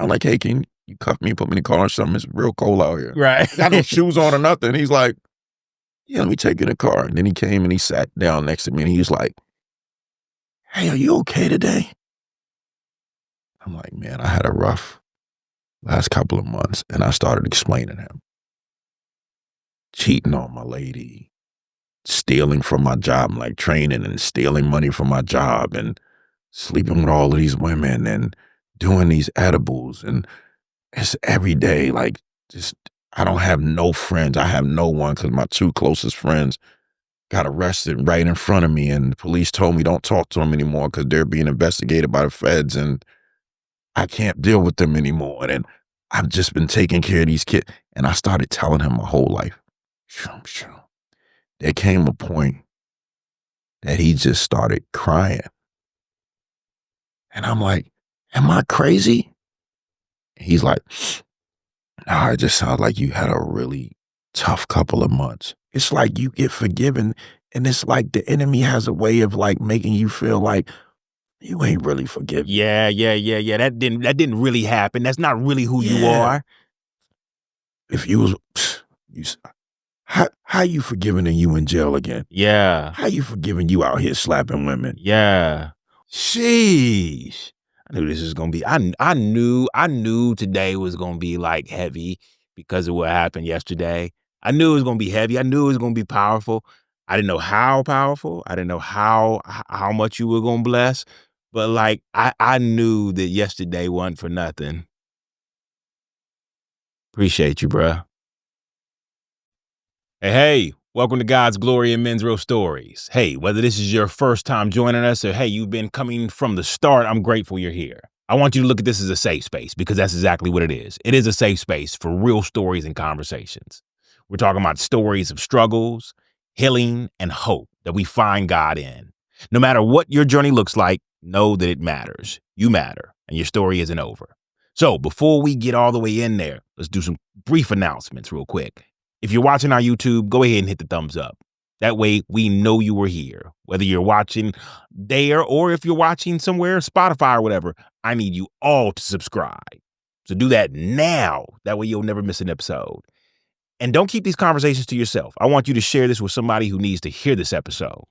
I'm like, hey, can you cuff me, put me in the car or something? It's real cold out here. Right. Got no shoes on or nothing. He's like, yeah, let me take you in the car. And then he came and he sat down next to me and he was like, hey, are you okay today? I'm like, man, I had a rough last couple of months. And I started explaining to him, cheating on my lady, stealing from my job, like training and stealing money from my job and sleeping with all of these women and doing these edibles. And it's every day, like, just, I don't have no friends. I have no one because my two closest friends got arrested right in front of me. And the police told me don't talk to them anymore because they're being investigated by the feds and I can't deal with them anymore. And I've just been taking care of these kids. And I started telling him my whole life. There came a point that he just started crying. And I'm like, am I crazy? And he's like, no, it just sounds like you had a really tough couple of months. It's like you get forgiven, and it's like the enemy has a way of like making you feel like you ain't really forgiven. Yeah. That didn't really happen. That's not really who you are. If you was, how you forgiving and you in jail again? Yeah. How you forgiving you out here slapping women? Yeah. Sheesh. I knew this was gonna be. I knew today was gonna be like heavy because of what happened yesterday. I knew it was gonna be heavy. I knew it was gonna be powerful. I didn't know how powerful. I didn't know how much you were gonna bless. But like I knew that yesterday wasn't for nothing. Appreciate you, bruh. Hey, welcome to God's Glory and Men's Real Stories. Hey, whether this is your first time joining us or hey, you've been coming from the start, I'm grateful you're here. I want you to look at this as a safe space because that's exactly what it is. It is a safe space for real stories and conversations. We're talking about stories of struggles, healing, and hope that we find God in. No matter what your journey looks like, know that it matters. You matter, and your story isn't over. So before we get all the way in there, let's do some brief announcements real quick. If you're watching our YouTube, go ahead and hit the thumbs up. That way we know you were here. Whether you're watching there or if you're watching somewhere, Spotify or whatever, I need you all to subscribe. So do that now. That way you'll never miss an episode. And don't keep these conversations to yourself. I want you to share this with somebody who needs to hear this episode.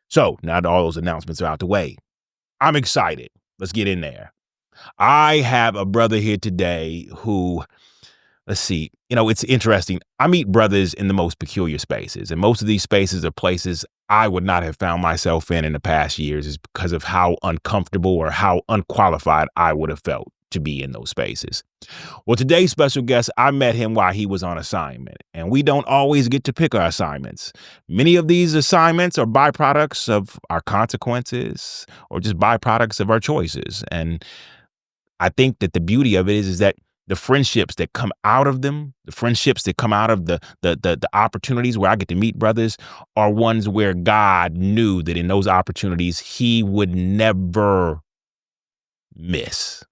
So now that all those announcements are out the way, I'm excited. Let's get in there. I have a brother here today who, let's see, it's interesting. I meet brothers in the most peculiar spaces, and most of these spaces are places I would not have found myself in the past years is because of how uncomfortable or how unqualified I would have felt to be in those spaces. Well, today's special guest, I met him while he was on assignment, and we don't always get to pick our assignments. Many of these assignments are byproducts of our consequences or just byproducts of our choices. And I think that the beauty of it is that the friendships that come out of them, the friendships that come out of the opportunities where I get to meet brothers are ones where God knew that in those opportunities, he would never miss.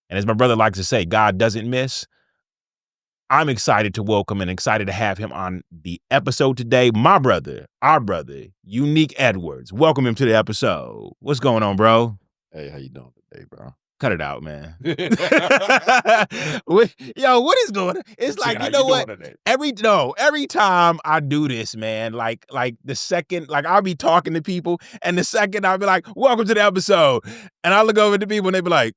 And as my brother likes to say, God doesn't miss. I'm excited to welcome and excited to have him on the episode today. My brother, our brother, Unique Edwards. Welcome him to the episode. What's going on, bro? Hey, how you doing today, bro? Cut it out, man. What is going on? It's like, you know what? Every time I do this, man, like the second, like I'll be talking to people and the second I'll be like, welcome to the episode. And I look over to people and they be like,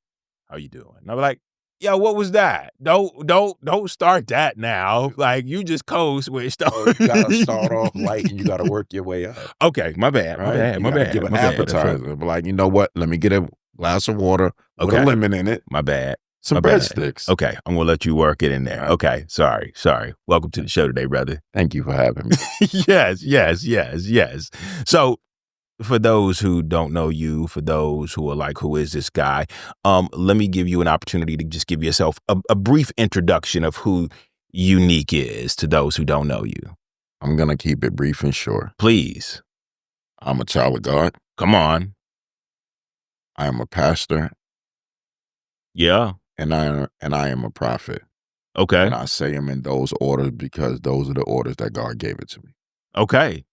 how you doing? And I'll be like, yo, what was that? Don't start that now. Like you just code switched. You gotta start off light and you gotta work your way up. Okay, my bad. Right? My bad. Give an appetizer. But like, you know what? Let me get a glass of water with a lemon in it. My bad. Some breadsticks. Okay, I'm gonna let you work it in there. Right. Okay, sorry. Welcome to the show today, brother. Thank you for having me. Yes. So, for those who don't know you, for those who are like, who is this guy? Let me give you an opportunity to just give yourself a brief introduction of who Unique is to those who don't know you. I'm gonna keep it brief and short. Please. I'm a child of God. Come on. I am a pastor. Yeah. And I am a prophet. Okay. And I say them in those orders because those are the orders that God gave it to me. Okay.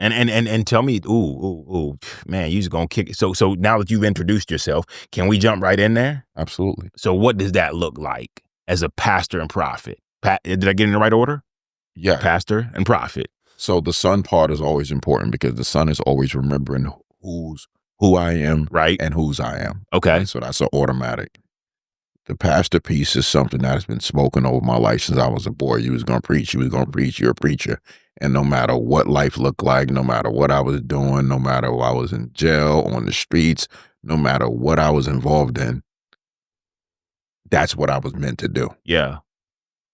And tell me, ooh, man, you just gonna kick it. So now that you've introduced yourself, can we jump right in there? Absolutely. So what does that look like as a pastor and prophet? Did I get in the right order? Yeah. Pastor and prophet. So the son part is always important because the son is always remembering who I am Right. and whose I am. Okay. Right? So that's an automatic. The pastor piece is something that has been spoken over my life since I was a boy. You was going to preach. You was going to preach. You're a preacher. And no matter what life looked like, no matter what I was doing, no matter if I was in jail, on the streets, no matter what I was involved in, that's what I was meant to do. Yeah.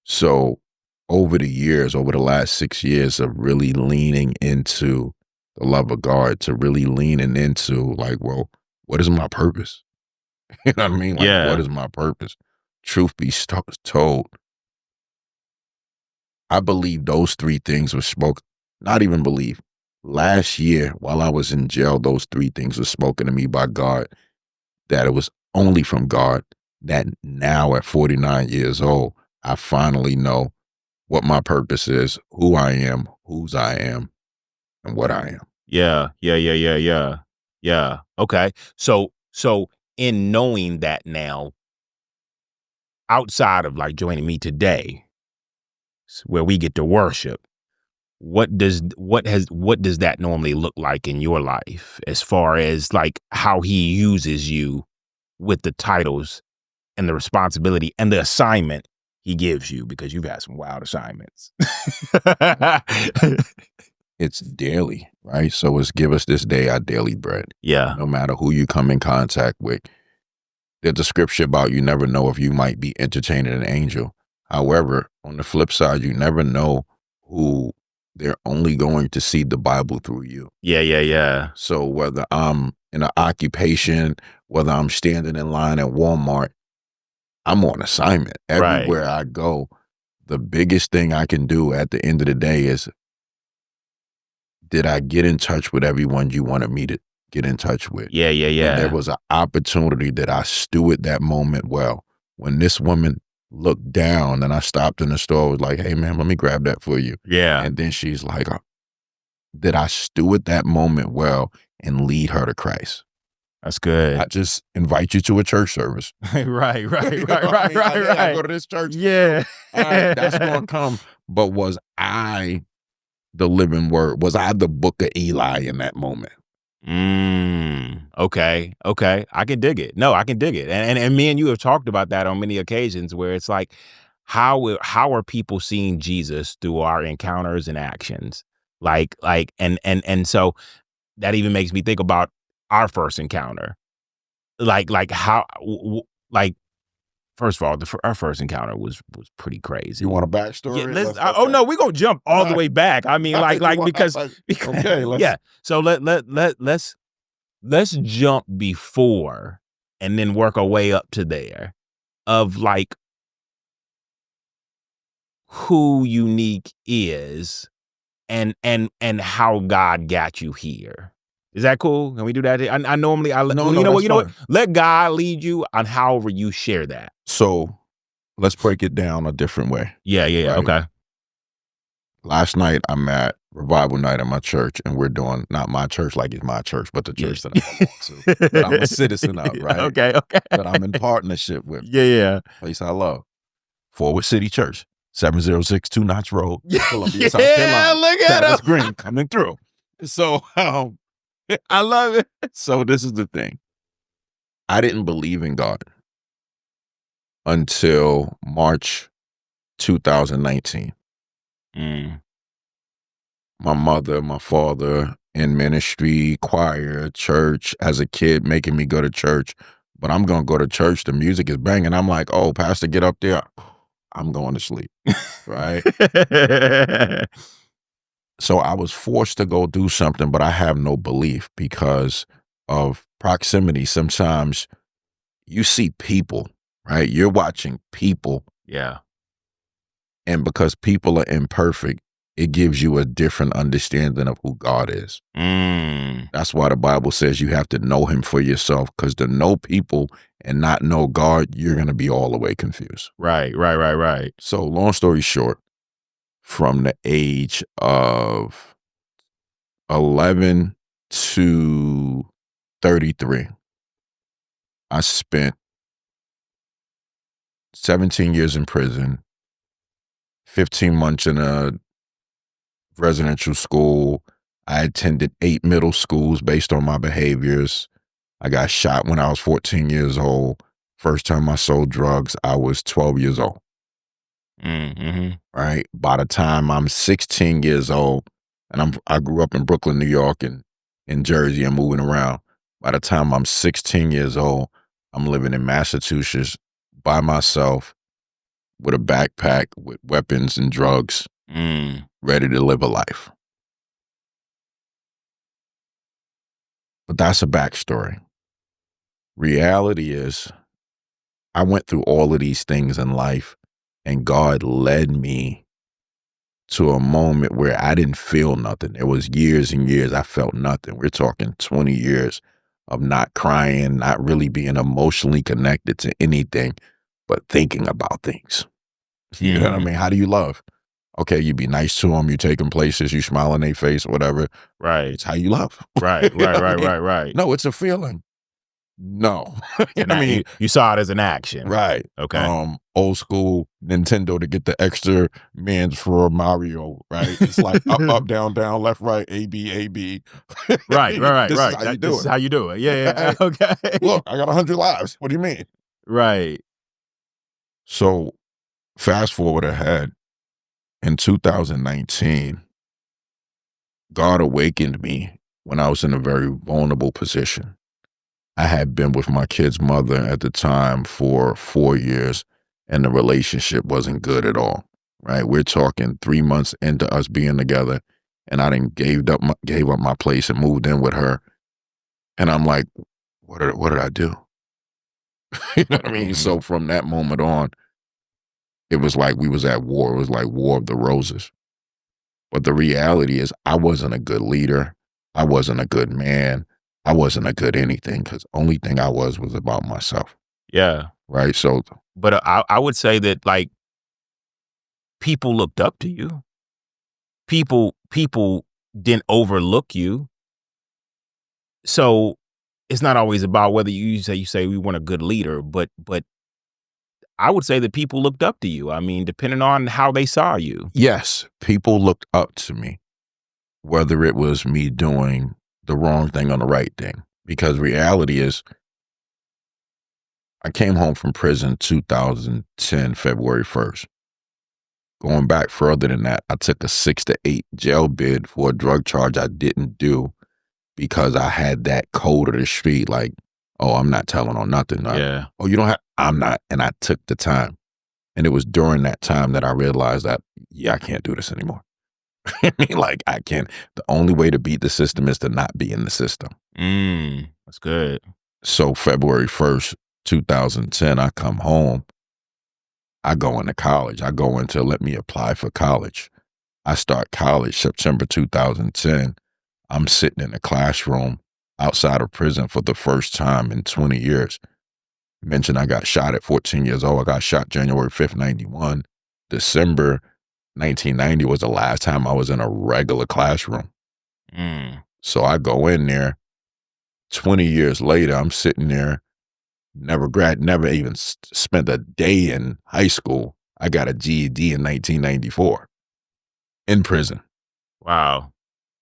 So over the years, over the last 6 years of really leaning into the love of God, to really leaning into like, well, what is my purpose? You know what I mean? Like, Yeah. what is my purpose? Truth be told, I believe those 3 things were spoken. Not even believe. Last year, while I was in jail, those 3 things were spoken to me by God, that it was only from God, that now at 49 years old, I finally know what my purpose is, who I am, whose I am, and what I am. Yeah. Yeah. Okay. So in knowing that now, outside of like joining me today, where we get to worship, what does that normally look like in your life as far as like how he uses you with the titles and the responsibility and the assignment he gives you, because you've had some wild assignments. It's daily, right? So it's give us this day our daily bread. Yeah. No matter who you come in contact with. There's a scripture about you never know if you might be entertaining an angel. However, on the flip side, you never know who they're only going to see the Bible through you. Yeah. So whether I'm in an occupation, whether I'm standing in line at Walmart, I'm on assignment. Everywhere I go, the biggest thing I can do at the end of the day is, did I get in touch with everyone you wanted me to get in touch with? Yeah. And there was an opportunity that I stewarded that moment well. When this woman looked down and I stopped in the store, was like, hey, man, let me grab that for you. Yeah. And then she's like, did I steward that moment well and lead her to Christ? That's good. Not just invite you to a church service. Right. You know what I mean? Like, hey, I go to this church. Yeah. All right, that's going to come. But was I the living word? Was I the book of Eli in that moment? Okay. I can dig it. No, I can dig it. And me and you have talked about that on many occasions, where it's like, how are people seeing Jesus through our encounters and actions? And so that even makes me think about our first encounter. Like how, like, first of all, our first encounter was pretty crazy. You want a backstory? Yeah, oh no, we're gonna jump all the way back. I mean, because okay, yeah. So let's jump before and then work our way up to there, of like who Unique is and how God got you here. Is that cool? Can we do that? I normally No, you know that's what? fine. Let God lead you on however you share that. So let's break it down a different way. Yeah. Right. Okay. Last night I'm at revival night at my church, and we're doing, not my church like it's my church, but the church that I belong to, that I'm a citizen of, right? Okay. That I'm in partnership with. Yeah. Place I love. Forward City Church, 706 Two Notch Road, Columbia, South Yeah, Carolina. look at Travis him. Green coming through. So I love it. so this is the thing. I didn't believe in God until March 2019. My mother, my father in ministry, choir, church, as a kid, making me go to church. But I'm going to go to church. The music is banging. I'm like, oh, pastor, get up there. I'm going to sleep. Right. So I was forced to go do something, but I have no belief because of proximity. Sometimes you see people, right? You're watching people. Yeah. And because people are imperfect, it gives you a different understanding of who God is. That's why the Bible says you have to know him for yourself, because to know people and not know God, you're going to be all the way confused. Right. So long story short, from the age of 11 to 33. I spent 17 years in prison, 15 months in a residential school. I attended 8 middle schools based on my behaviors. I got shot when I was 14 years old. First time I sold drugs, I was 12 years old, Mm-hmm. right? By the time I'm 16 years old, and I grew up in Brooklyn, New York, and in Jersey, I'm moving around. By the time I'm 16 years old, I'm living in Massachusetts by myself with a backpack with weapons and drugs, Mm. ready to live a life. But that's a backstory. Reality is, I went through all of these things in life, and God led me to a moment where I didn't feel nothing. It was years and years I felt nothing. We're talking 20 years of not crying, not really being emotionally connected to anything, but thinking about things. You know what I Mm. mean? How do you love? Okay, you be nice to them, you take them places, you smile in their face, whatever. Right. It's how you love. Right. You know Right. what I Right. mean? Right. Right. No, it's a feeling. No. It's You know what I mean? you saw it as an action. Right. Okay. Old school Nintendo to get the extra mans for Mario, right? It's like up, up, down, down, left, right, A, B, A, B. Right. Right. Right. This is Right. how you This do is it. how you do it. Yeah. Yeah. Right? Okay. Look, I got 100 lives. What do you mean? Right. So fast forward ahead, in 2019, God awakened me when I was in a very vulnerable position. I had been with my kid's mother at the time for 4 years, and the relationship wasn't good at all, right? We're talking 3 months into us being together, and I done gave up my place and moved in with her, and I'm like, what did I do?" You know what I mean? Mhm. So from that moment on, it was like we was at war. It was like War of the Roses. But the reality is I wasn't a good leader. I wasn't a good man. I wasn't a good anything, because only thing I was about myself, Yeah. right? So But I would say that like people looked up to you. People didn't overlook you. So it's not always about whether you say we want a good leader, but I would say that people looked up to you. I mean, depending on how they saw you. yes, people looked up to me, whether it was me doing the wrong thing or the right thing. Because reality is, I came home from prison 2010, February 1st. Going back further than that, I took a 6 to 8 jail bid for a drug charge I didn't do, because I had that code of the street, like, oh, I'm not telling on nothing. Yeah. Oh, you don't have, I'm not. And I took the time. And it was during that time that I realized that, yeah, I can't do this anymore. I mean, like, I can't. The only way to beat the system is to not be in the system. That's good. So February 1st, 2010, I come home. I go into college. I go into let me apply for college. I start college September 2010. I'm sitting in a classroom outside of prison for the first time in 20 years. Mentioned I got shot at 14 years old. I got shot January 5th, 91. December 1990 was the last time I was in a regular classroom. Mm. So I go in there. 20 years later, I'm sitting there, never even spent a day in high school. I got a GED in 1994 in prison. Wow.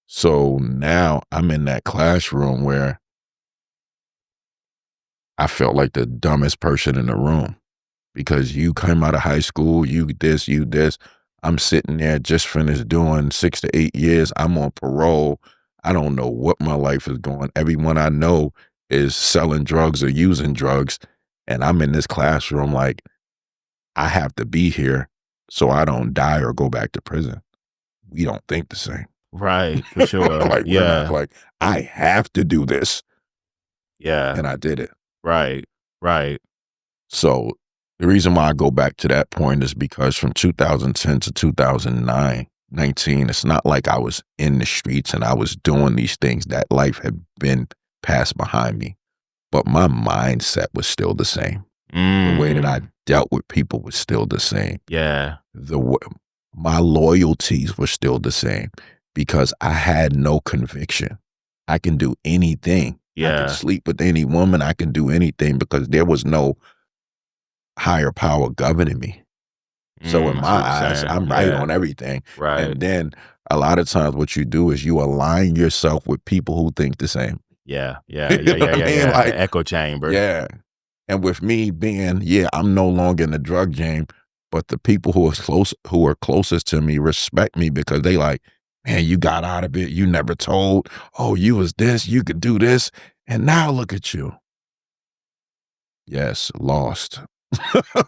So now I'm in that classroom where I felt like the dumbest person in the room, because you come out of high school, you this, you this. I'm sitting there just finished doing 6 to 8 years. I'm on parole. I don't know what my life is going. Everyone I know is selling drugs or using drugs. And I'm in this classroom like, I have to be here so I don't die or go back to prison. We don't think the same. Right. For sure. Like, we're not Yeah. like, I have to do this. Yeah. And I did it. Right. Right. So the reason why I go back to that point is because from 2010 to 2009, 19, it's not like I was in the streets and I was doing these things. That life had been passed behind me, but my mindset was still the same. The way that I dealt with people was still the same. Yeah. My loyalties were still the same. because I had no conviction. I can do anything. I can Yeah. sleep with any woman. I can do anything because there was no higher power governing me. So in I my see what you're eyes, saying. I'm right Yeah. on everything. Right. And then a lot of times what you do is you align yourself with people who think the same. Yeah. You Yeah. know Yeah. what Yeah. I Yeah. mean? Yeah. Like, The echo chamber. yeah. And with me being, yeah, I'm no longer in the drug game, but the people who are closest to me respect me because they like, man, you got out of it. You never told. Oh, you was this, you could do this. And now look at you. Yes, lost.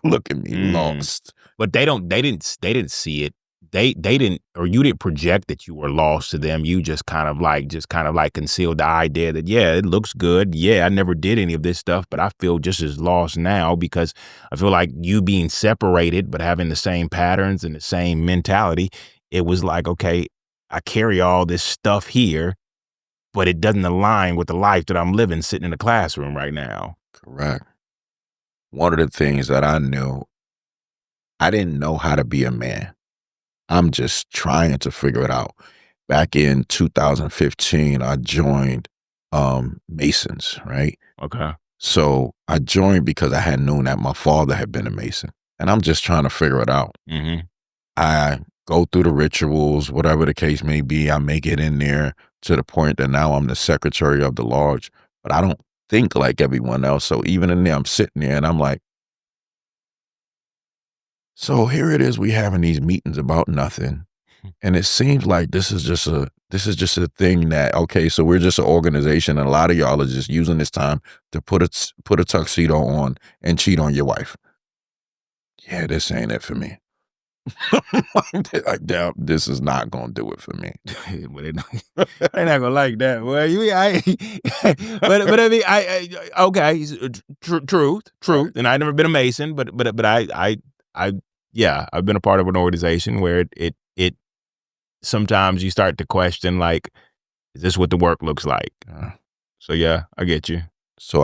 Look at me, Mm. lost. But they didn't see it. They didn't, or you didn't project that you were lost to them. You just kind of like concealed the idea that, yeah, it looks good. Yeah, I never did any of this stuff, but I feel just as lost now because I feel like you being separated but having the same patterns and the same mentality. It was like, okay, I carry all this stuff here, but it doesn't align with the life that I'm living sitting in a classroom right now. Correct. One of the things that I knew, I didn't know how to be a man. I'm just trying to figure it out. Back in 2015, I joined Masons, right? Okay. So I joined because I had known that my father had been a Mason, and I'm just trying to figure it out. Mm-hmm. I go through the rituals, whatever the case may be. I make it in there to the point that now I'm the secretary of the lodge, but I don't think like everyone else. So even in there, I'm sitting there and I'm like, so here it is, we having these meetings about nothing. And it seems like this is just a thing that, okay, so we're just an organization and a lot of y'all are just using this time to put a tuxedo on and cheat on your wife. Yeah, this ain't it for me. Like, damn, this is not gonna do it for me. Well, they not gonna like that. Well, but I mean, okay, truth, Right. and I've never been a Mason, but I, yeah, I've been a part of an organization where it sometimes you start to question like, is this what the work looks like? Uh, So yeah, I get you. so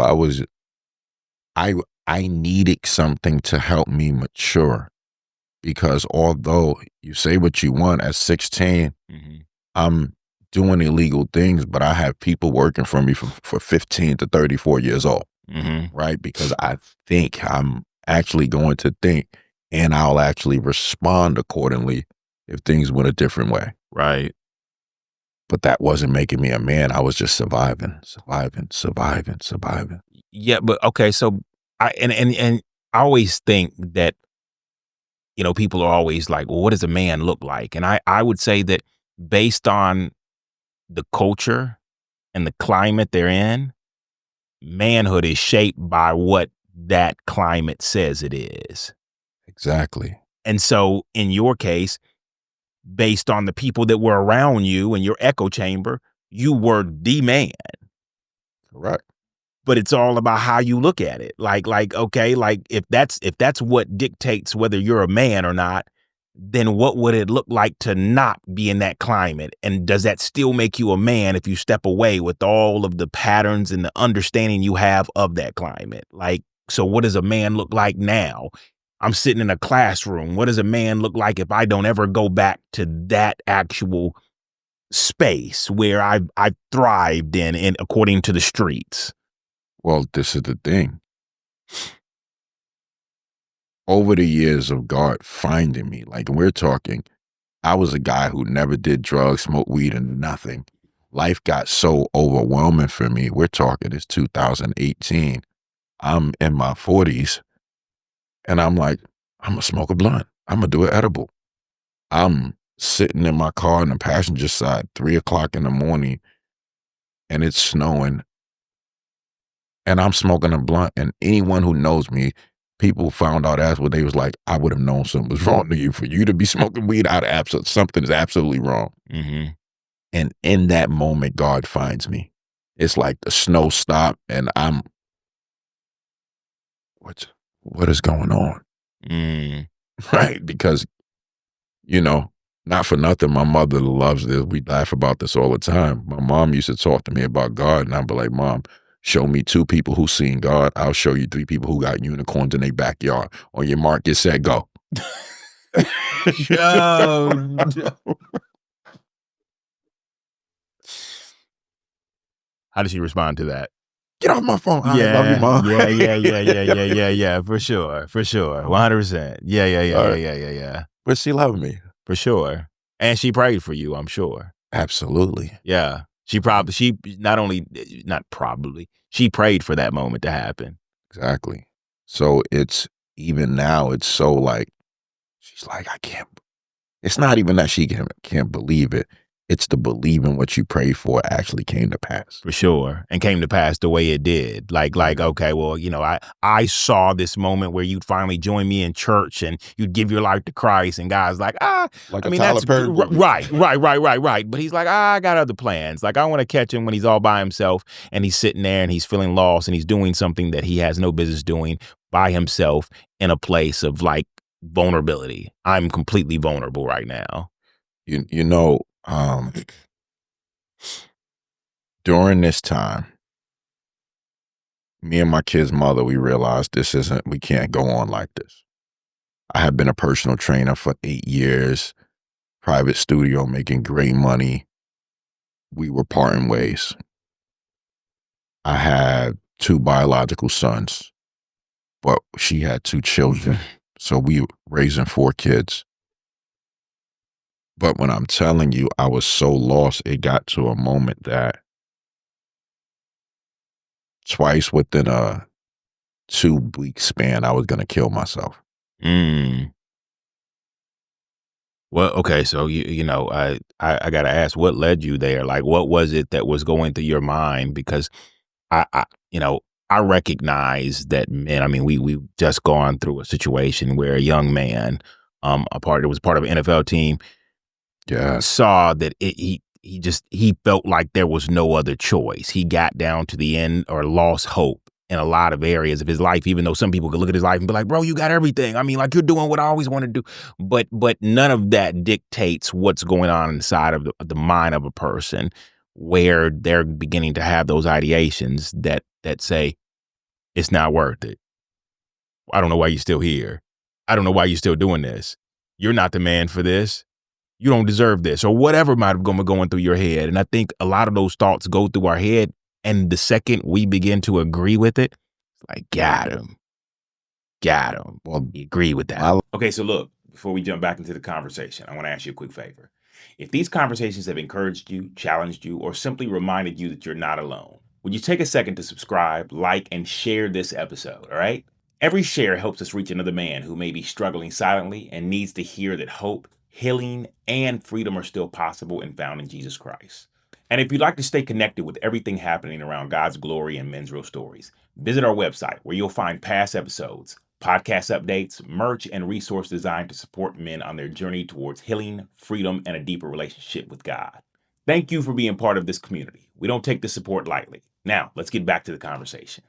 I I needed something to help me mature because although you say what you want at 16, Hmm. I'm doing illegal things, but I have people working for me for 15 to 34 years old, Hmm. right? Because I think I'm actually going to think and I'll actually respond accordingly if things went a different way. Right. But that wasn't making me a man. I was just surviving, surviving, surviving, surviving. Yeah, but okay, so and I always think that people are always like, well, what does a man look like? And I would say that based on the culture and the climate they're in, manhood is shaped by what that climate says it is. Exactly. And so in your case, based on the people that were around you and your echo chamber, you were the man. Correct. But it's all about how you look at it. Like okay, like if that's what dictates whether you're a man or not, then what would it look like to not be in that climate? And does that still make you a man if you step away with all of the patterns and the understanding you have of that climate? Like, so what does a man look like now? I'm sitting in a classroom. What does a man look like if I don't ever go back to that actual space where I've thrived in according to the streets? Well, this is the thing. Over the years of God finding me, like we're talking, I was a guy who never did drugs, smoked weed, and nothing. Life got so overwhelming for me. We're talking it's 2018. I'm in my 40s, and I'm like, I'm gonna smoke a blunt. I'm gonna do an edible. I'm sitting in my car on the passenger side, 3 o'clock in the morning, and it's snowing, and I'm smoking a blunt. And anyone who knows me, people found out afterward, they was like, I would have known something was wrong to you. For you to be smoking weed out of something is absolutely wrong. Mm-hmm. And in that moment, God finds me. It's like the snow stopped and I'm, what, what is going on? Mm. Right? Because, you know, not for nothing, my mother loves this. We laugh about this all the time. My mom used to talk to me about God, and I'd be like, Mom, show me 2 people who seen God. I'll show you 3 people who got unicorns in their backyard. On your mark, get set, go. Oh, How did she respond to that? Get off my phone. I love you, Yeah, mom. yeah, yeah, yeah, yeah, yeah, yeah, yeah, for sure, 100%. Yeah, yeah, yeah, All yeah, right. yeah, yeah, yeah, But she loved me. for sure. And she prayed for you, I'm sure. Absolutely. Yeah. She not only not probably, she prayed for that moment to happen. Exactly. So it's even now, it's so like, she's like, I can't. It's not even that she can't believe it. It's the believe in what you prayed for actually came to pass. For sure, and came to pass the way it did. Like, Yeah. okay, well, I saw this moment where you'd finally join me in church and you'd give your life to Christ, and God's like, Like I a mean, Tyler that's Perry movie. right. But he's like, I got other plans. Like, I want to catch him when he's all by himself and he's sitting there and he's feeling lost and he's doing something that he has no business doing by himself in a place of like vulnerability. I'm completely vulnerable right now. You know, during this time, me and my kid's mother, we realized we can't go on like this. I had been a personal trainer for 8 years, private studio, making great money. We were parting ways. I had 2 biological sons, but she had 2 children. So we raising 4 kids. But when I'm telling you, I was so lost, it got to a moment that twice within a 2-week span, I was gonna kill myself. Mm. Well, okay, so I gotta ask, what led you there? Like, what was it that was going through your mind? Because I you know, I recognize that men. I mean, we've just gone through a situation where a young man, it was part of an NFL team, Yes. saw that he felt like there was no other choice. He got down to the end or lost hope in a lot of areas of his life, even though some people could look at his life and be like, bro, you got everything. I mean, like you're doing what I always want to do. But none of that dictates what's going on inside of the mind of a person where they're beginning to have those ideations that say, it's not worth it. I don't know why you're still here. I don't know why you're still doing this. You're not the man for this. You don't deserve this, or whatever might have been going through your head. And I think a lot of those thoughts go through our head. And the second we begin to agree with it, it's like, got him. Got him. Well, We agree with that. my Okay, so look, before we jump back into the conversation, I want to ask you a quick favor. If these conversations have encouraged you, challenged you, or simply reminded you that you're not alone, would you take a second to subscribe, like, and share this episode, all right? Every share helps us reach another man who may be struggling silently and needs to hear that hope, healing, and freedom are still possible and found in Jesus Christ. And if you'd like to stay connected with everything happening around God's glory and men's real stories, visit our website where you'll find past episodes, podcast updates, merch, and resource designed to support men on their journey towards healing, freedom, and a deeper relationship with God. Thank you for being part of this community. We don't take this support lightly. Now, let's get back to the conversation.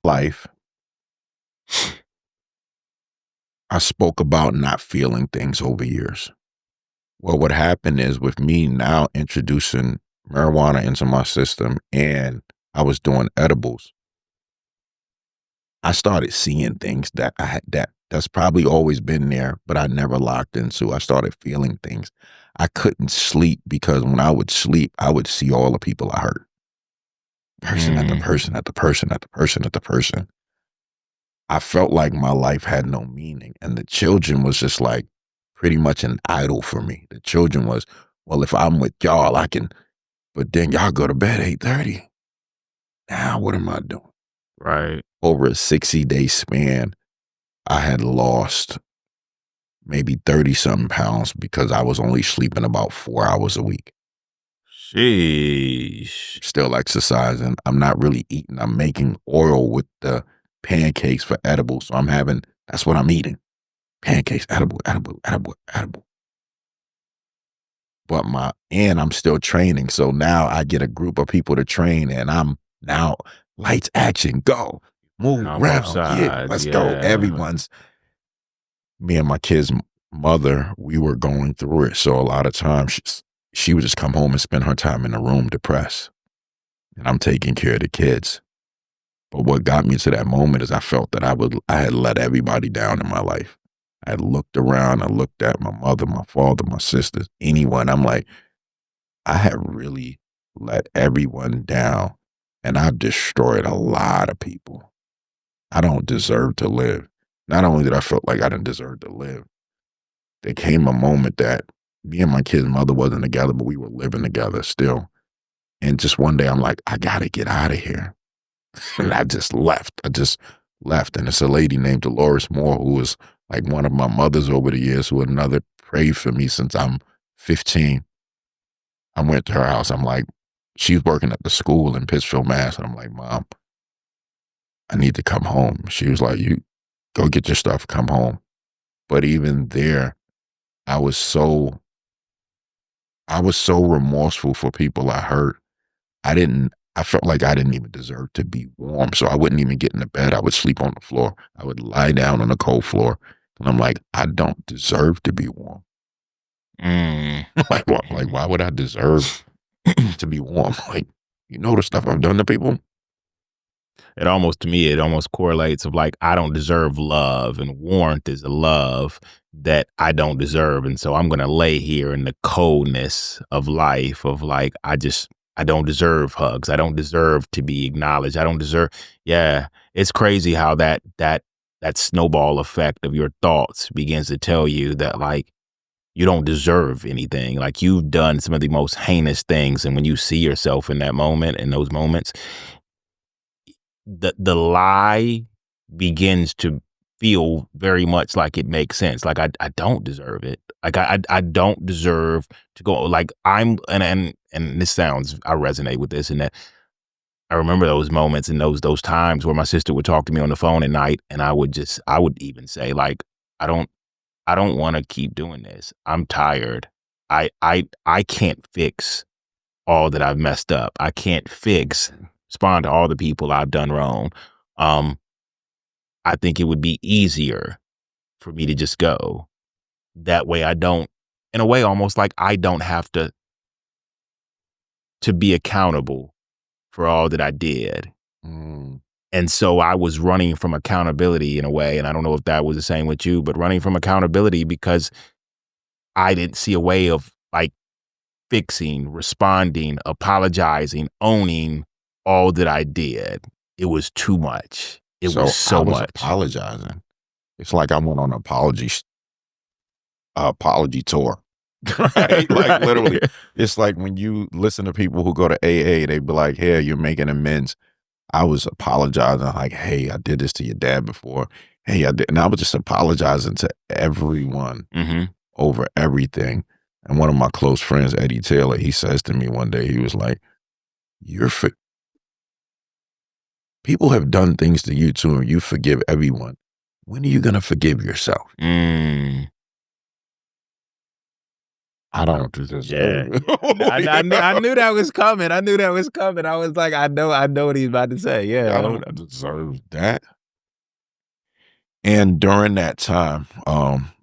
life, I spoke about not feeling things over years. Well, what happened is with me now introducing marijuana into my system and I was doing edibles, I started seeing things that that's probably always been there, but I never locked into. I started feeling things. I couldn't sleep because when I would sleep, I would see all the people I hurt. Person at the Mm, person at the person at the person at the person. I felt like my life had no meaning. And the children was just like pretty much an idol for me. The children was, well, if I'm with y'all, I can, but then y'all go to bed 8:30. Now what am I doing? right. Over a 60-day span, I had lost maybe 30 something pounds because I was only sleeping about 4 hours a week. Sheesh. Still exercising. I'm not really eating. I'm making oil with the pancakes for edible. So that's what I'm eating. Pancakes, edible, edible, edible, edible. And I'm still training. So now I get a group of people to train and I'm now lights, action, go, move On both around. Yeah, sides, let's go. yeah. Me and my kid's mother, we were going through it. So a lot of times she would just come home and spend her time in the room depressed. And I'm taking care of the kids. But what got me to that moment is I felt that I had let everybody down in my life. I looked around, I looked at my mother, my father, my sisters, anyone. I'm like, I had really let everyone down. and I've destroyed a lot of people. I don't deserve to live. Not only did I feel like I didn't deserve to live, there came a moment that me and my kid's mother wasn't together, but we were living together still. And just one day I'm like, I gotta get out of here. And I just left. I just left. And it's a lady named Dolores Moore who was like one of my mothers over the years, who another prayed for me since I'm 15. I went to her house. I'm like, she's working at the school in Pittsfield, Mass. And I'm like, Mom, I need to come home. She was like, you go get your stuff, come home. But even there, I was so remorseful for people I hurt. I felt like I didn't even deserve to be warm. So I wouldn't even get in the bed. I would sleep on the floor. I would lie down on the cold floor. And I'm like, I don't deserve to be warm. Mm. Like, why would I deserve to be warm? Like, you know the stuff I've done to people? It almost, to me, it almost correlates of like, I don't deserve love, and warmth is a love that I don't deserve. And so I'm going to lay here in the coldness of life of like, I don't deserve hugs. I don't deserve to be acknowledged. I don't deserve. Yeah. It's crazy how that snowball effect of your thoughts begins to tell you that like, you don't deserve anything. Like you've done some of the most heinous things. And when you see yourself in that moment, in those moments, the lie begins to feel very much like it makes sense. Like I don't deserve it. Like I don't deserve to go. Like I'm and this sounds, I resonate with this, and that I remember those moments and those times where my sister would talk to me on the phone at night, and I would even say like, I don't want to keep doing this. I'm tired. I can't fix all that I've messed up. I can't respond to all the people I've done wrong. I think it would be easier for me to just go. That way I don't, in a way, almost like I don't have to be accountable for all that I did. Mm. And so I was running from accountability in a way, and I don't know if that was the same with you, but running from accountability because I didn't see a way of like fixing, responding, apologizing, owning all that I did. It was too much. It So was I so was much. apologizing. It's like I went on an apology tour. Right? Like literally. It's like when you listen to people who go to AA, they be like, hey, you're making amends. I was apologizing, like, hey, I did this to your dad before. Hey, I did. And I was just apologizing to everyone Mm-hmm. over everything. And one of my close friends, Eddie Taylor, he says to me one day, he was like, people have done things to you too, and you forgive everyone. When are you going to forgive yourself? Mm. I don't deserve Yeah. it. I knew that was coming. I knew that was coming. I was like, I know what he's about to say. I Yeah. don't deserve that. And during that time,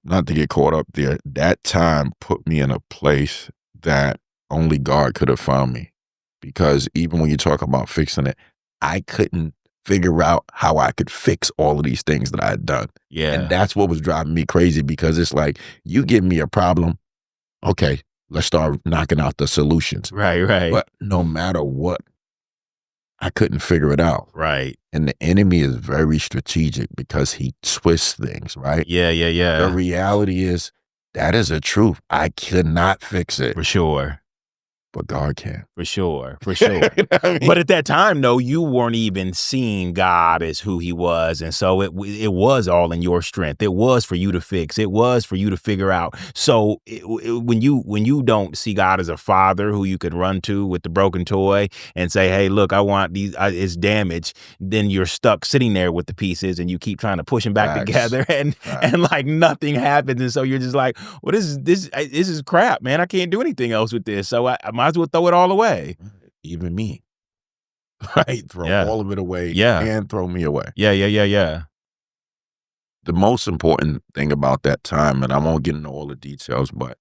not to get caught up there, that time put me in a place that only God could have found me. Because even when you talk about fixing it, I couldn't figure out how I could fix all of these things that I had done. And Yeah. that's what was driving me crazy, because it's like, you give me a problem, okay, let's start knocking out the solutions. Right. But no matter what, I couldn't figure it out. Right. And the enemy is very strategic because he twists things, right? Yeah. The reality is, that is a truth. I cannot fix it, For sure. but God can. For sure. You know what I mean? But at that time, though, you weren't even seeing God as who he was. And so it was all in your strength. It was for you to fix. It was for you to figure out. So when you don't see God as a father who you could run to with the broken toy and say, hey, look, I want these, it's damaged, then you're stuck sitting there with the pieces and you keep trying to push them back Facts. together and like nothing happens. And so you're just like, well, this is crap, man. I can't do anything else with this. So I might as well throw it all away. Even me, right? Throw all of it away and throw me away. Yeah. The most important thing about that time, and I won't get into all the details, but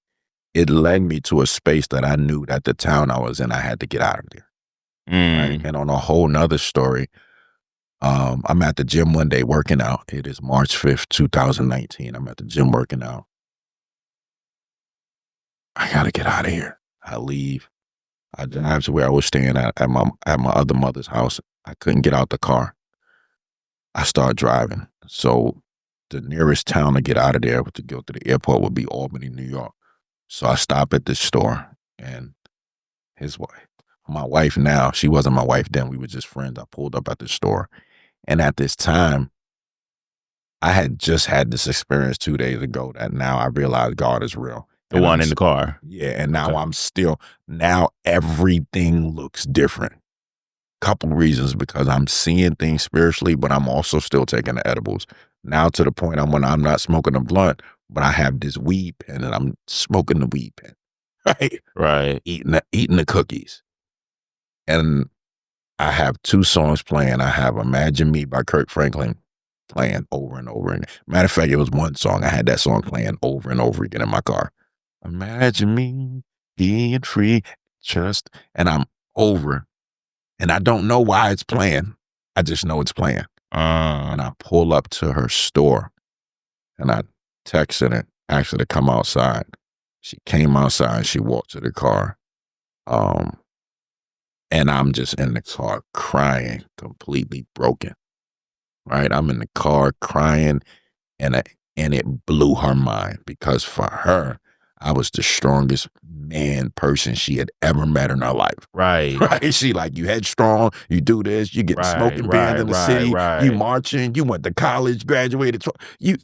it led me to a space that I knew that the town I was in, I had to get out of there. Right? And on a whole nother story, I'm at the gym one day working out. It is March 5th, 2019. I'm at the gym working out. I got to get out of here. I leave. I drive to where I was staying at my other mother's house. I couldn't get out the car. I start driving. So the nearest town to get out of there to go to the airport would be Albany, New York. So I stop at this store, and his wife, my wife now, she wasn't my wife then. We were just friends. I pulled up at the store. And at this time, I had just had this experience 2 days ago that now I realize God is real. The And one in the car. yeah, and now Okay. I'm still, now everything looks different. Couple reasons, because I'm seeing things spiritually, but I'm also still taking the edibles. Now to the point when I'm not smoking a blunt, but I have this weed pen and I'm smoking the weed pen, right? Right. Eating the cookies. And I have 2 songs playing. I have Imagine Me by Kirk Franklin playing over and over. And matter of fact, it was one song. I had that song playing over and over again in my car. Imagine me being free, just, and I'm over. And I don't know why it's playing. I just know it's playing. And I pull up to her store and I texted her, asked her to come outside. She came outside, she walked to the car. And I'm just in the car crying, completely broken. Right? I'm in the car crying, and it blew her mind, because for her, I was the strongest man person she had ever met in her life. Right. Right? She like, you headstrong, you do this, you get the smoking band in the city, you marching, you went to college, graduated. You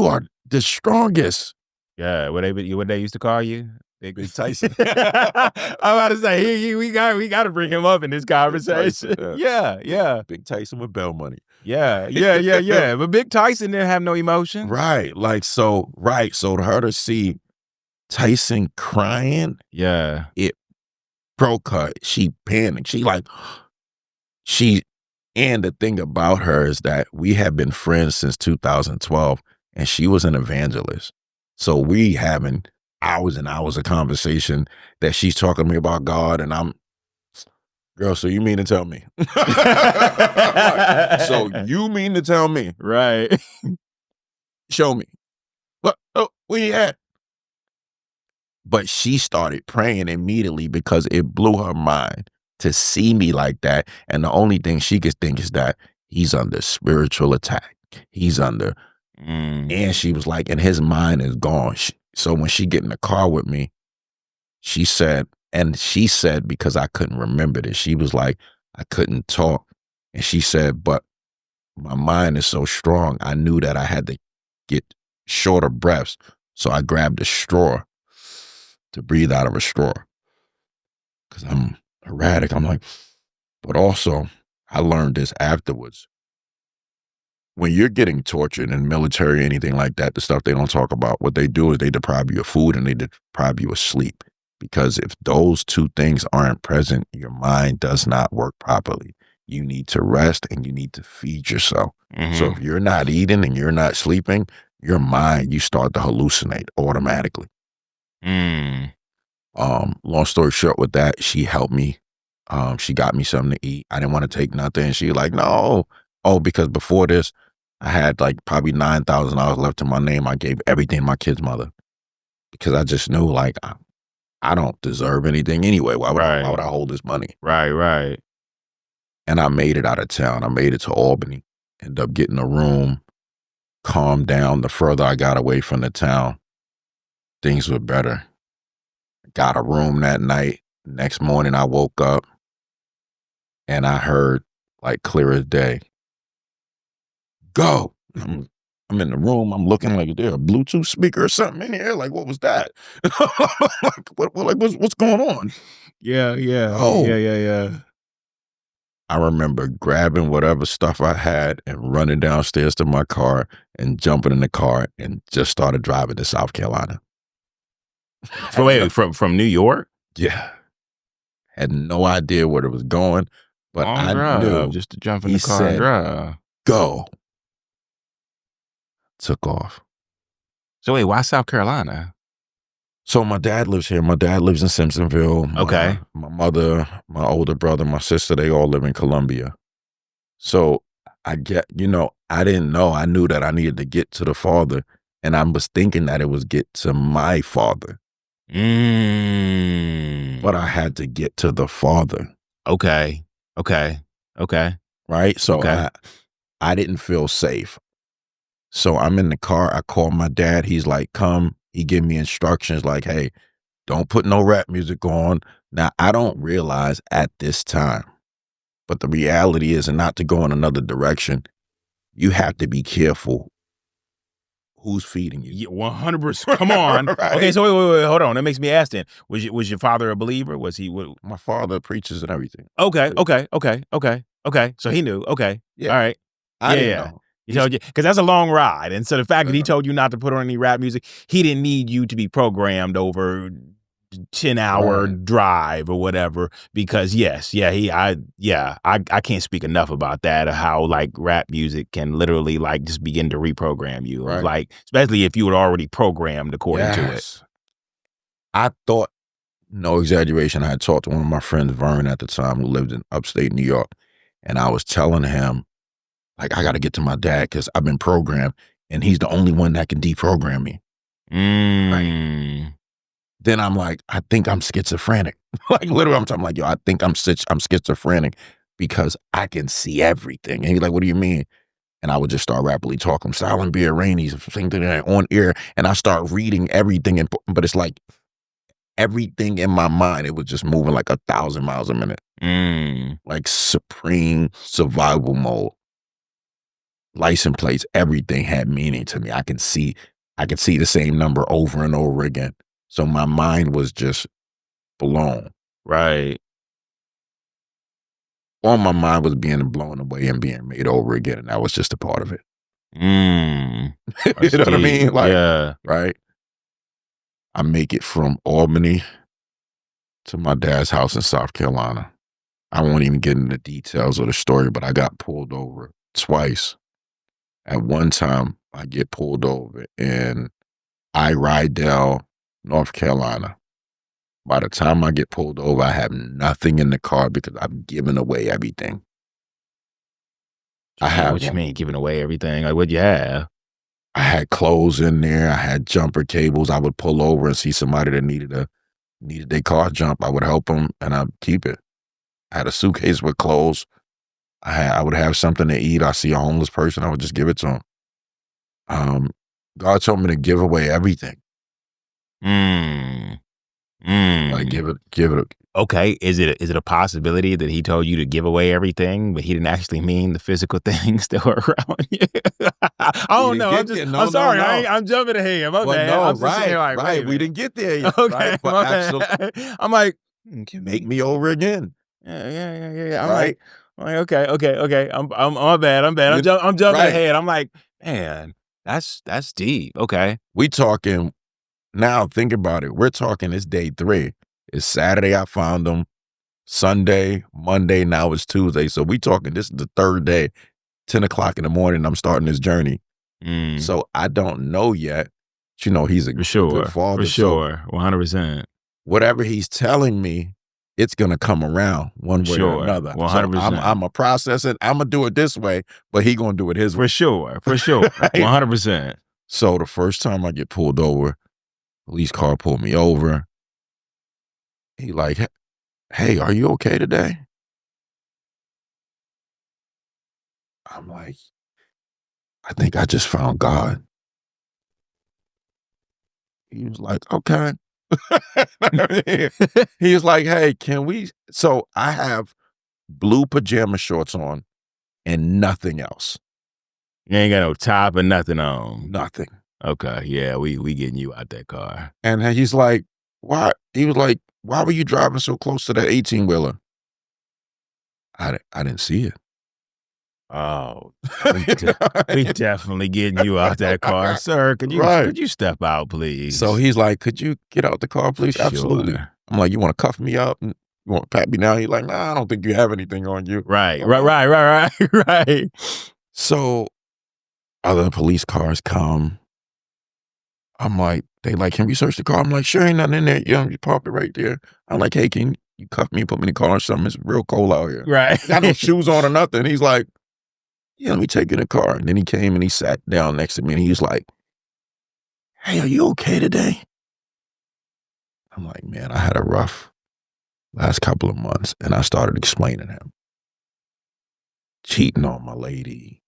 are the strongest. Yeah, what they used to call you? Big Tyson. I'm about to say, we got to bring him up in this conversation. Tyson, Yeah. Big Tyson with Bell money. Yeah. But Big Tyson didn't have no emotion. Right. Like, so to her to see Tyson crying, Yeah. it broke her. She panicked. And the thing about her is that we have been friends since 2012, and she was an evangelist. So we having hours and hours of conversation that she's talking to me about God, and I'm, girl, so you mean to tell me? Like, so you mean to tell me? Right. Show me. What? Oh, where you at? But she started praying immediately because it blew her mind to see me like that. And the only thing she could think is that he's under spiritual attack. He's under, and she was like, and his mind is gone. So when she get in the car with me, she said, because I couldn't remember this, she was like, I couldn't talk. And she said, but my mind is so strong, I knew that I had to get shorter breaths. So I grabbed a straw to breathe out of a straw. Because I'm erratic. I'm like, but also, I learned this afterwards. When you're getting tortured in the military, anything like that, the stuff they don't talk about, what they do is they deprive you of food and they deprive you of sleep. Because if those 2 things aren't present, your mind does not work properly. You need to rest and you need to feed yourself. So if you're not eating and you're not sleeping, your mind, you start to hallucinate automatically. Long story short with that, she helped me. She got me something to eat. I didn't want to take nothing. She like, no. Oh, because before this, I had like probably $9,000 left in my name. I gave everything to my kid's mother because I just knew like I don't deserve anything anyway. Why would I hold this money? Right. And I made it out of town. I made it to Albany. Ended up getting a room, calmed down. The further I got away from the town, things were better. Got a room that night. Next morning I woke up and I heard like clear as day, go. I'm in the room. I'm looking like, is there a Bluetooth speaker or something in here? Like, what was that? What's going on? Yeah. Oh. Yeah. I remember grabbing whatever stuff I had and running downstairs to my car and jumping in the car and just started driving to South Carolina. From New York? Yeah. Had no idea where it was going, but I knew. Just to jump in the car and drive. Go. Took off. So wait, why South Carolina? So my dad lives here. My dad lives in Simpsonville. Okay. My mother, my older brother, my sister, they all live in Columbia. So I didn't know. I knew that I needed to get to the Father, and I was thinking that it was get to my Father. but I Mm. had to get to the father, Okay. Okay. Okay. right? So Okay. I didn't feel safe. So I'm in the car. I call my dad. He's like, come. He give me instructions like, hey, don't put no rap music on. Now, I don't realize at this time, but the reality is, and not to go in another direction, you have to be careful who's feeding you. Yeah, 100%. Come on. Okay, Right? so wait, hold on. That makes me ask then. Was your father a believer? Was he what? My father preaches and everything. Okay, okay, okay, okay, okay. So he knew. Okay. All Yeah, right. I Yeah, didn't yeah. know. He He's told you because that's a long ride. And so the fact that he uh, told you not to put on any rap music, he didn't need you to be programmed over 10-hour right, drive or whatever. Because yes, I can't speak enough about that, of how like rap music can literally like just begin to reprogram you. Of right. like, especially if you were already programmed according to it. Yes. I thought, no exaggeration, I had talked to one of my friends, Vern, at the time, who lived in upstate New York, and I was telling him, like, I gotta get to my dad because I've been programmed, and he's the only one that can deprogram me. Right. Mm. Then I'm like, I think I'm schizophrenic. Like, literally, I'm talking like, yo, I think I'm schizophrenic because I can see everything. And he's like, what do you mean? And I would just start rapidly talking, Silent Beer, Rainey's, something on air, and I start reading everything, but it's like everything in my mind, it was just moving like 1,000 miles a minute, Mm. like supreme survival mode. License plates, everything had meaning to me. I could see the same number over and over again. So my mind was just blown. Right. All my mind was being blown away and being made over again, and that was just a part of it. Mm. You That's know what I deep. mean? Like, Yeah. right? I make it from Albany to my dad's house in South Carolina. I won't even get into the details of the story, but I got pulled over twice. At one time, I get pulled over in Rydell, North Carolina. By the time I get pulled over, I have nothing in the car because I've given away everything. I Damn, have what you mean giving away everything? Like, what'd you have? I had clothes in there. I had jumper cables. I would pull over and see somebody that needed their car jump. I would help them and I'd keep it. I had a suitcase with clothes. I would have something to eat. I see a homeless person. I would just give it to them. God told me to give away everything. Mm. Like Mm. give it. Okay. Is it a possibility that he told you to give away everything, but he didn't actually mean the physical things that were around you? I We don't didn't know. get there. I'm No, no, sorry. no. I'm jumping ahead. My Well, bad. no, I'm just sitting here right, like, wait right. a We minute. didn't get there yet, right? Okay, But my absolutely, bad. I'm like, make me over again, yeah. right? I'm like, okay. I'm my bad. I'm bad. You I'm jumping right. ahead. I'm like, man, that's deep. Okay. We talking now. Think about it. We're talking. It's day 3. It's Saturday. I found them. Sunday, Monday. Now it's Tuesday. So we talking. This is the 3rd day. 10 o'clock in the morning. I'm starting this journey. Mm. So I don't know yet. But, he's a For good sure. For father. So sure. 100%. whatever he's telling me, it's gonna come around one way or Sure. another. So I'm 100%. I'ma process it. Imma do it this way, but he gonna do it his way. For sure. For sure. Right? 100%. So the first time I get pulled over, police car pulled me over. He like, "Hey, are you okay today?" I'm like, "I think I just found God." He was like, "Okay." He was like, "Hey, can we" so I have blue pajama shorts on and nothing else. You ain't got no top or nothing on. Nothing. Okay, yeah, we getting you out that car. And then he's like, "Why?" He was like, "Why were you driving so close to that 18-wheeler?" I didn't see it. Oh, You know what I we mean? definitely getting you out that car. Sir, Right. could you step out, So please? he's like, "Could you get out the car, For please?" "Absolutely." sure. I'm like, "You wanna cuff me up? And you wanna pat me down?" He's like, "Nah, I don't think you have anything on you." Right, I'm like right. so other police cars come. I'm like they like, "Can we search the car?" I'm like, "Sure, ain't nothing in there. You park it right there." I'm like, "Hey, can you cuff me and put me in the car or something? It's real cold out here." Right. I got no shoes on or nothing. He's like, "Yeah, let me take you in the car." And then he came and he sat down next to me and he was like, "Hey, are you okay today?" I'm like, man, I had a rough last couple of months. And I started explaining him cheating on my lady,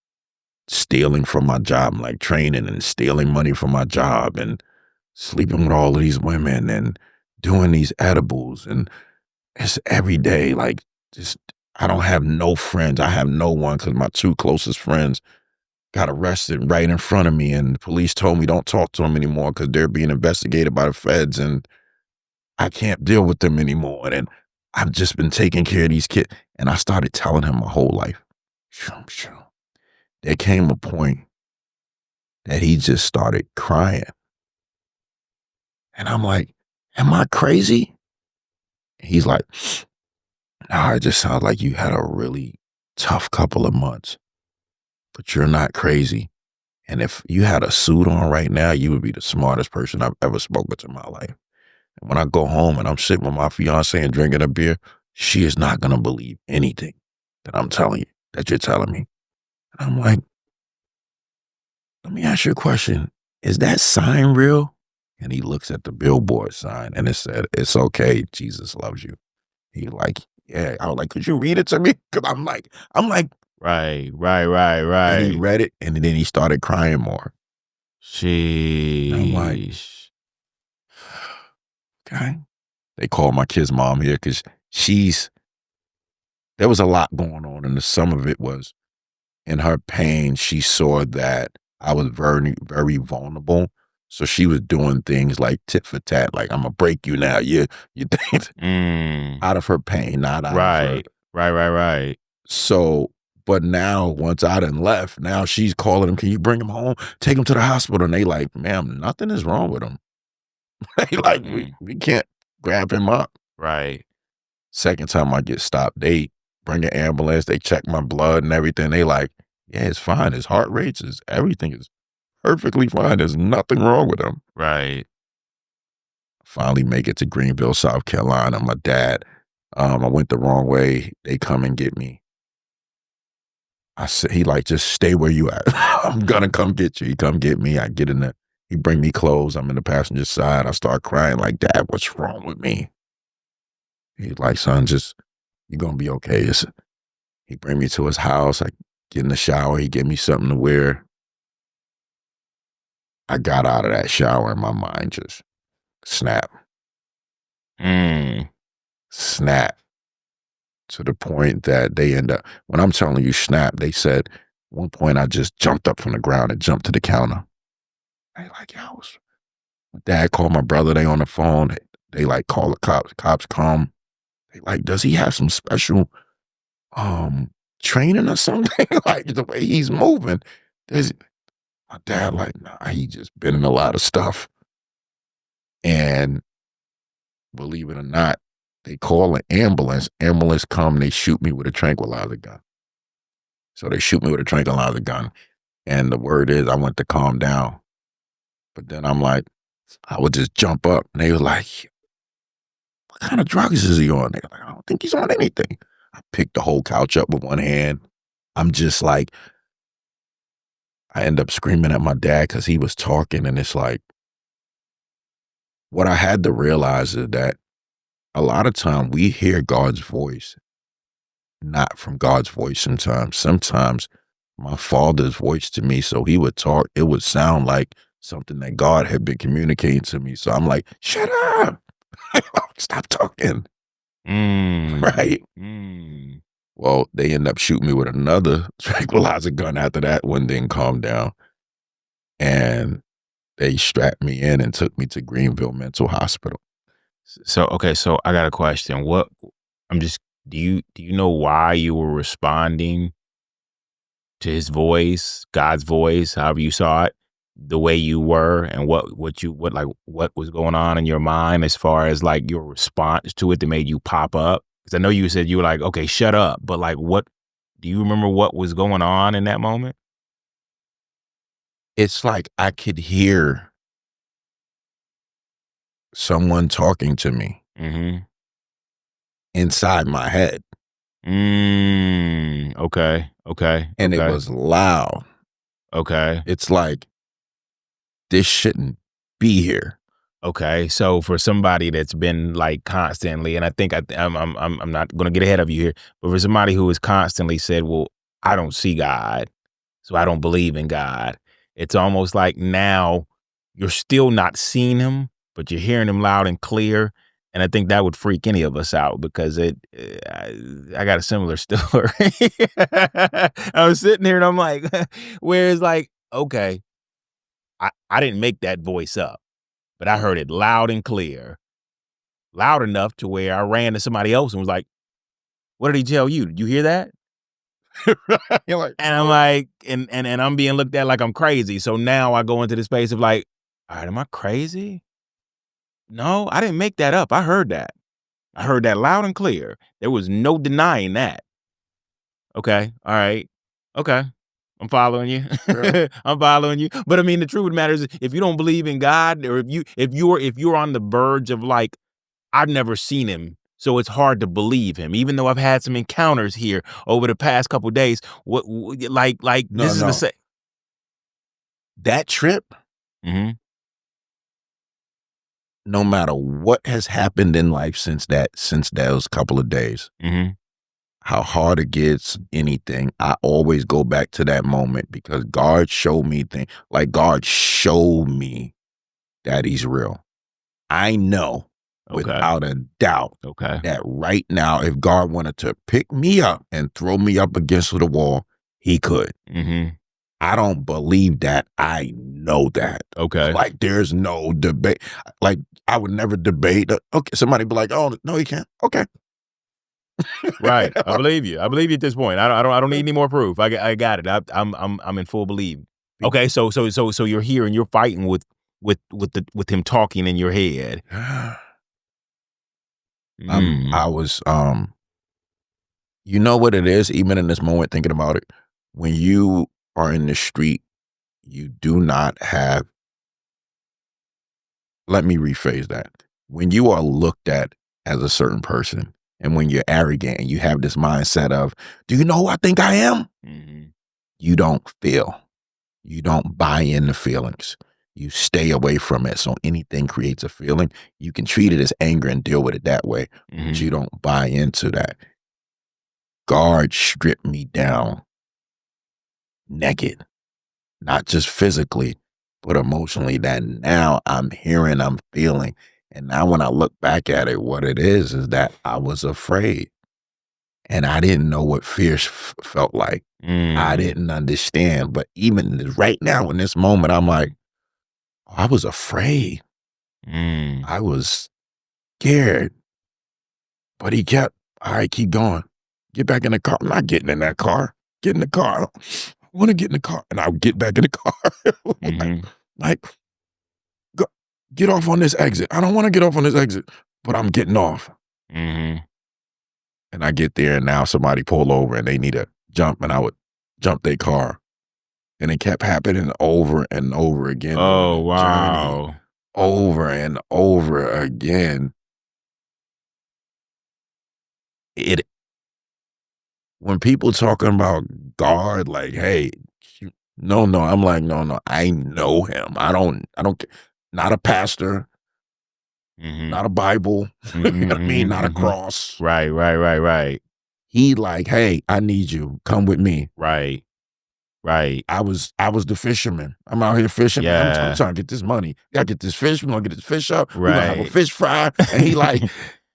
stealing from my job, like training and stealing money from my job and sleeping with all of these women and doing these edibles. And it's every day, like, just, I don't have no friends. I have no one because my two closest friends got arrested right in front of me. And the police told me don't talk to them anymore because they're being investigated by the feds. And I can't deal with them anymore. And I've just been taking care of these kids. And I started telling him my whole life. Shoo, shoo. There came a point that he just started crying. And I'm like, am I crazy? He's like, nah, it just sounds like you had a really tough couple of months, but you're not crazy. And if you had a suit on right now, you would be the smartest person I've ever spoken to in my life. And when I go home and I'm sitting with my fiance and drinking a beer, she is not going to believe anything that I'm telling you, that you're telling me. And I'm like, let me ask you a question. Is that sign real? And he looks at the billboard sign and it said, it's okay. Jesus loves you. He like, yeah. I was like, could you read it to me? Cause I'm like, Right, right, right, and he right. read it and then he started crying more. And I'm like, Sheesh. okay. They called my kid's mom here because there was a lot going on. And some of it was in her pain, she saw that I was very, very vulnerable. So she was doing things like tit for tat, like I'm gonna break you now. You think Mm. out of her pain, not out of her. Right, right, right, right. So, but now once I done left, now she's calling him, can you bring him home? Take him to the hospital. And they like, ma'am, nothing is wrong with him. They like, Mm. we can't grab him up. Right. Second time I get stopped, they bring an ambulance, they check my blood and everything. They like, yeah, it's fine. His heart rates is everything is perfectly fine. There's nothing wrong with him. Right. Finally make it to Greenville, South Carolina. My dad, I went the wrong way. They come and get me. I said, he like, just stay where you at. I'm gonna come get you. He come get me. I get in the, he bring me clothes. I'm in the passenger side. I start crying like, Dad, what's wrong with me? He's like, son, just, you're gonna be okay. He bring me to his house. I get in the shower. He give me something to wear. I got out of that shower and my mind just snap, Mm. snap to the point that they end up, when I'm telling you snap, they said, one point I just jumped up from the ground and jumped to the counter. They like, yo, my dad called my brother. They on the phone. They like call the cops. Cops come. They like, does he have some special training or something? Like the way he's moving. There's, my dad like, nah, he just been in a lot of stuff. And believe it or not, they call an ambulance. Ambulance come, they shoot me with a tranquilizer gun. So they shoot me with a tranquilizer gun. And the word is I went to calm down. But then I'm like, I would just jump up. And they were like, what kind of drugs is he on? They're like, I don't think he's on anything. I picked the whole couch up with one hand. I'm just like, I end up screaming at my dad because he was talking. And it's like, what I had to realize is that a lot of time we hear God's voice, not from God's voice sometimes. Sometimes my father's voice to me, so he would talk, it would sound like something that God had been communicating to me. So I'm like, shut up. Stop talking. Mm. Right. Mm. Well, they end up shooting me with another tranquilizer gun after that one didn't calm down. And they strapped me in and took me to Greenville Mental Hospital. So okay, so I got a question. I'm just do you know why you were responding to his voice, God's voice, however you saw it, the way you were, and what was going on in your mind as far as like your response to it that made you pop up? Because I know you said you were like, okay, shut up, but like, what do you remember what was going on in that moment? It's like I could hear someone talking to me Mm-hmm. inside my head, Okay. Okay. and it Okay. was loud. Okay. It's like, this shouldn't be here. Okay, so for somebody that's been, like, constantly and I think I'm not gonna get ahead of you here, but for somebody who has constantly said, "Well, I don't see God, so I don't believe in God," it's almost like now you're still not seeing him, but you're hearing him loud and clear, and I think that would freak any of us out because I got a similar story. I was sitting here and I'm like, where it's like, okay, I didn't make that voice up, but I heard it loud and clear, loud enough to where I ran to somebody else and was like, "What did he tell you? Did you hear that?" You're like, And I'm "Oh." like, and I'm being looked at like I'm crazy. So now I go into the space of like, all right, am I crazy? No, I didn't make that up. I heard that. I heard that loud and clear. There was no denying that. Okay. All right. Okay. I'm following you. Yeah. I'm following you. But I mean, the truth of the matter is if you don't believe in God or if you're on the verge of like, I've never seen him, so it's hard to believe him. Even though I've had some encounters here over the past couple days, like No, this is the no. same. That trip, Mhm, no matter what has happened in life since those couple of days, mhm, how hard it gets, anything, I always go back to that moment because God showed me things. Like God showed me that he's real. I know okay, without a doubt okay, that right now, if God wanted to pick me up and throw me up against the wall, he could. mhm, I don't believe that. I know that. okay, Like there's no debate. Like I would never debate. Okay, somebody be like, "Oh no, he can't." Okay, right. I believe you at this point. I don't need any more proof. I got it. I'm in full belief. Okay, so you're here and you're fighting with him talking in your head. Mm, I was you know what it is. Even in this moment, thinking about it, when you are in the street, you do not have. Let me rephrase that. When you are looked at as a certain person, and when you're arrogant and you have this mindset of, "Do you know who I think I am?" mhm, You don't feel. You don't buy into feelings. You stay away from it. So anything creates a feeling. You can treat it as anger and deal with it that way, but mhm, you don't buy into that. God stripped me down naked, not just physically, but emotionally. That now I'm hearing, I'm feeling. And now when I look back at it, what it is that I was afraid and I didn't know what fear felt like. I mm, didn't understand. But even right now in this moment, I'm like, "Oh, I was afraid. mm, I was scared." But he kept, "All right, keep going. Get back in the car." I'm not getting in that car. Get in the car. I want to get in the car. And I would get back in the car. like, mhm, like go, get off on this exit. I don't want to get off on this exit, but I'm getting off. mhm. And I get there and now somebody pull over and they need a jump and I would jump their car. And it kept happening over and over again during Oh, the journey, wow. over and over again. It when people talking about God, like, hey, no, no, I'm like, no, no, I know him. I don't, not a pastor, Mhm, not a Bible, mhm, you know what I mean, mhm, not a mhm. cross. Right, right, right, right, He like, hey, I need you. Come with me. right, right. I was the fisherman. I'm out here fishing, man. I'm Yeah, trying to get this money. Gotta get this fish. We're gonna get this fish up. We're gonna have a right. fish fry. And he like,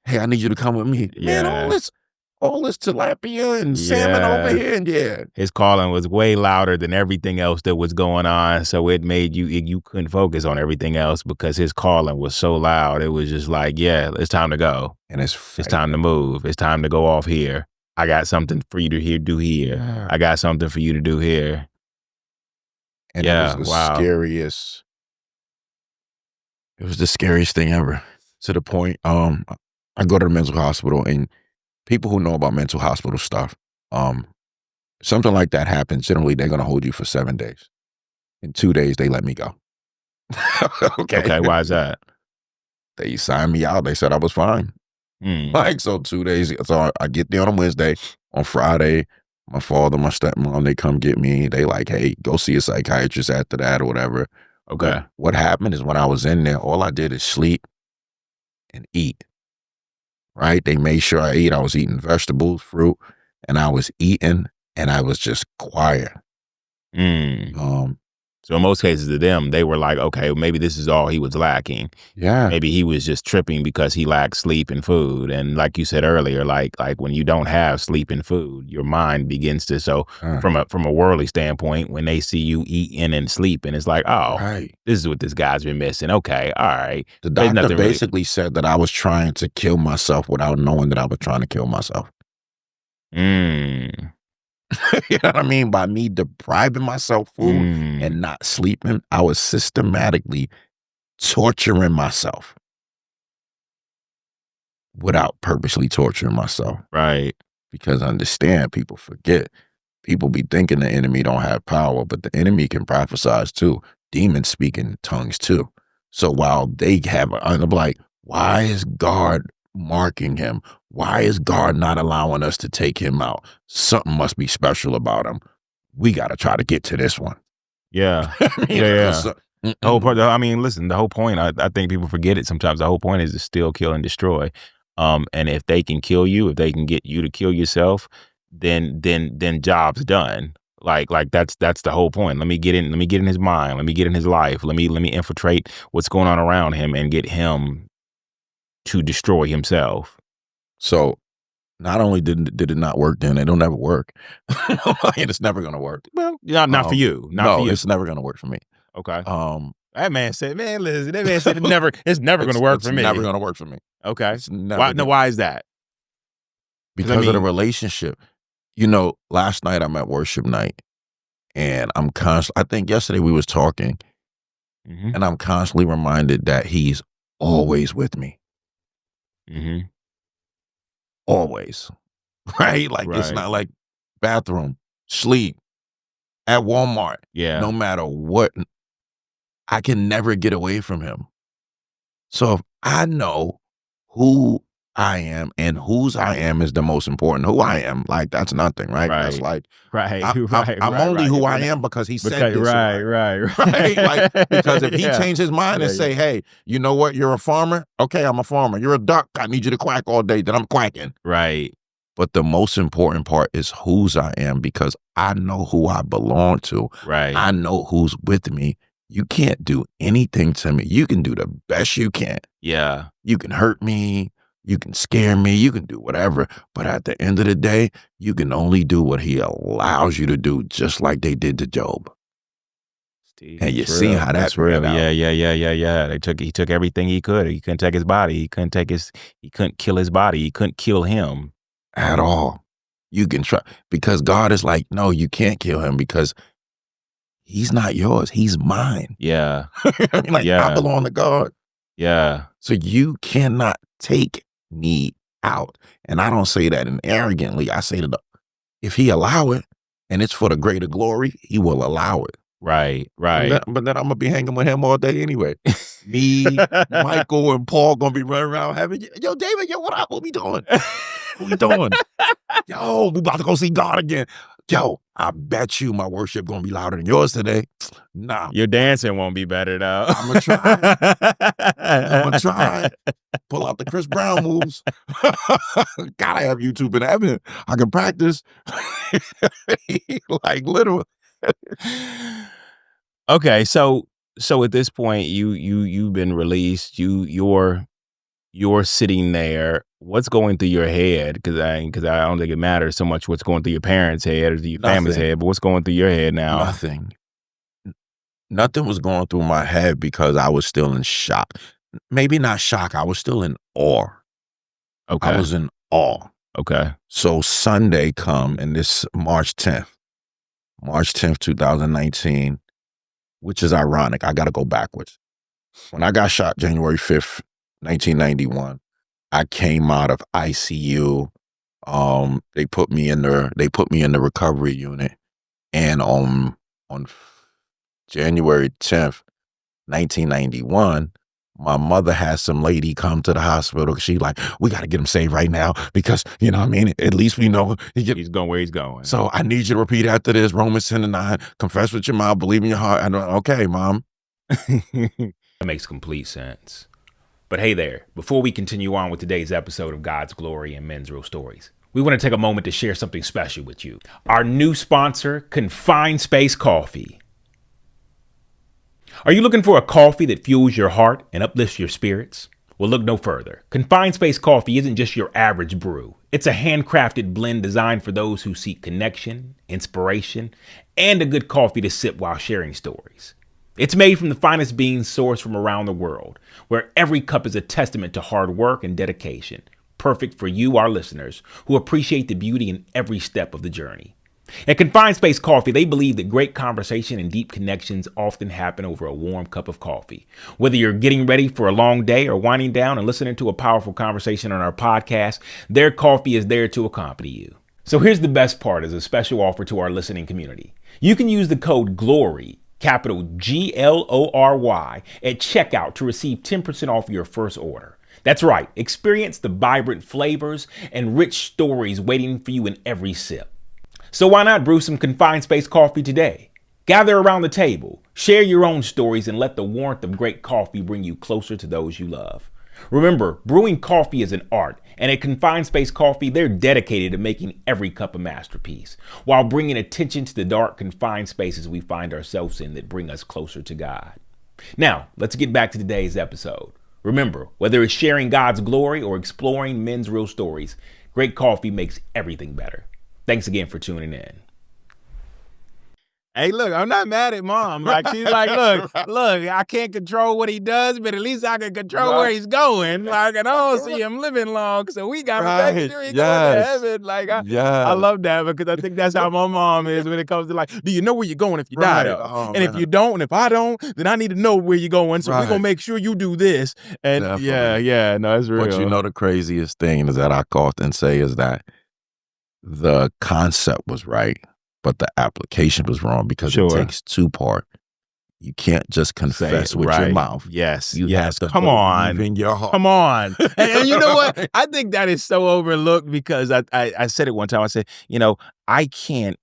hey, I need you to come with me. Man, all Yeah, this, all this tilapia and salmon over yeah. here. And yeah. His calling was way louder than everything else that was going on, so it made you couldn't focus on everything else because his calling was so loud. It was just like, "Yeah, it's time to go. And it's It's time to frightening. move. It's time to go off here. I got something for you to do here. Yeah. I got something for you to do here." And Yeah, wow. it was the scariest thing ever. To the point, I go to the mental hospital and people who know about mental hospital stuff, um, something like that happens, generally they're gonna hold you for 7 days. In 2 days, they let me go. Okay. Okay, why is that? They signed me out. They said I was fine. Mm, Like, so 2 days. So I get there on a Wednesday. On Friday, my father, my stepmom, they come get me. They like, hey, go see a psychiatrist after that or whatever. But Okay. what happened is when I was in there, all I did is sleep and eat, right? They made sure I ate. I was eating vegetables, fruit, and I was eating, and I was just quiet. Mm. Um, So in most cases to them, they were like, okay, maybe this is all he was lacking. yeah, Maybe he was just tripping because he lacked sleep and food. And like you said earlier, like when you don't have sleep and food, your mind begins to. So uh, from a worldly standpoint, when they see you eating and sleeping, it's like, oh, right. this is what this guy's been missing. Okay, all right. The There's doctor nothing really. basically said that I was trying to kill myself without knowing that I was trying to kill myself. Mm, You know what I mean? By me depriving myself food mm, and not sleeping, I was systematically torturing myself without purposely torturing myself. right. Because understand, people forget. People be thinking the enemy don't have power, but the enemy can prophesize too. Demons speak in tongues too. So while they have, I'm like, why is God marking him? Why is God not allowing us to take him out? Something must be special about him. We got to try to get to this one. Yeah. You Yeah. know, Yeah. so, The whole part, I mean, listen, the whole point, I think people forget it sometimes. The whole point is to steal, kill, and destroy. And if they can kill you, if they can get you to kill yourself, then job's done. Like that's the whole point. Let me get in his mind. Let me get in his life. Let me infiltrate what's going on around him and get him to destroy himself. so not only did it not work then, it'll never work. And it's never gonna work. Well, not for you. Not for No, you. it's never gonna work for me. Okay. Um, That man said, man, listen, that man said it's never gonna work it's for never me. gonna work for me. Okay. It's never Why no, gonna why is that? Because I because of the mean, relationship. You know, last night I'm at worship night and I'm constantly, I think yesterday we was talking mhm, and I'm constantly reminded that he's always with me. mhm, Always. Right? Like it's right. not like bathroom, sleep, at Walmart, no Yeah, matter what, I can never get away from him. So if I know who I am and whose I am is the most important. Who I am, like that's nothing, right? That's right. like Right, I'm right, only right. who If I you're not am because he said because this who I right, am. right, Right? Like, because if right. he Yeah. changed his mind Yeah, and yeah. say, hey, you know what? You're a farmer. Okay, I'm a farmer. You're a duck. I need you to quack all day. Then I'm quacking. Right, But the most important part is whose I am because I know who I belong to. right. I know who's with me. You can't do anything to me. You can do the best you can. Yeah, You can hurt me. You can scare me. You can do whatever. But at the end of the day, you can only do what he allows you to do, just like they did to Job. Steve, And you that's see real. how that That's played real. out. Yeah, yeah, yeah, yeah, yeah. He took everything he could. He couldn't take his body. He couldn't kill his body. He couldn't kill him. At all. You can try because God is like, no, you can't kill him because he's not yours. He's mine. Yeah, I mean, like I yeah, belong to God. yeah, So you cannot take me out. And I don't say that in arrogantly. I say that if he allow it and it's for the greater glory, he will allow it. right, right. But then I'm gonna be hanging with him all day anyway. Me, Michael, and Paul gonna be running around having, yo, David, yo, what up? What we doing? What we doing? Yo, we about to go see God again. Yo, I bet you my worship gonna be louder than yours today. Nah, Your dancing won't be better though. I'ma try. I'ma try. Pull out the Chris Brown moves. Gotta have YouTube in heaven. I can practice. Like literally. Okay, so at this point, you've been released. You're sitting there. What's going through your head? Because I don't think it matters so much what's going through your parents' head or through your family's Nothing. head, but what's going through your head now? Nothing. Nothing was going through my head because I was still in shock. Maybe not shock. I was still in awe. I Okay, was in awe. okay, So Sunday come and this March 10th, 2019, which is ironic. I got to go backwards. When I got shot January 5th, 1991, I came out of ICU. They put me in the recovery unit. And on January 10th, 1991, my mother had some lady come to the hospital. She like, we got to get him saved right now because, you know what I mean? At least we know he get. he's going where he's going. So I need you to repeat after this, Romans 10:9, confess with your mouth, believe in your heart. I don't, okay, mom. That makes complete sense. But hey there, before we continue on with today's episode of God's Glory and Men's Real Stories, we want to take a moment to share something special with you. Our new sponsor, Confined Space Coffee. Are you looking for a coffee that fuels your heart and uplifts your spirits? Well, look no further. Confined Space Coffee isn't just your average brew. It's a handcrafted blend designed for those who seek connection, inspiration, and a good coffee to sip while sharing stories. It's made from the finest beans sourced from around the world, where every cup is a testament to hard work and dedication, perfect for you, our listeners, who appreciate the beauty in every step of the journey. At Confined Space Coffee, they believe that great conversation and deep connections often happen over a warm cup of coffee. Whether you're getting ready for a long day or winding down and listening to a powerful conversation on our podcast, their coffee is there to accompany you. So here's the best part as a special offer to our listening community. You can use the code GLORY, capital GLORY, at checkout to receive 10% off your first order. That's right, experience the vibrant flavors and rich stories waiting for you in every sip. So why not brew some Confined Space Coffee today? Gather around the table, share your own stories, and let the warmth of great coffee bring you closer to those you love. Remember, brewing coffee is an art, and at Confined Space Coffee, they're dedicated to making every cup a masterpiece, while bringing attention to the dark, confined spaces we find ourselves in that bring us closer to God. Now, let's get back to today's episode. Remember, whether it's sharing God's glory or exploring men's real stories, great coffee makes everything better. Thanks again for tuning in. Hey, look, I'm not mad at Mom. Like, she's like, look, I can't control what he does, but at least I can control where he's going. Like, and I don't see him living long, so we got to make sure he goes to heaven. Like, I love that because I think that's how my mom is when it comes to like, do you know where you're going if you die? And if you don't, and if I don't, then I need to know where you're going. So we're going to make sure you do this. And yeah, no, it's real. But you know, the craziest thing is that I often say is that the concept was right, but the application was wrong because it takes two parts. You can't just confess with your mouth. Yes. You have to come on in your heart. Come on. And you know what? I think that is so overlooked because I said it one time. I said, you know, I can't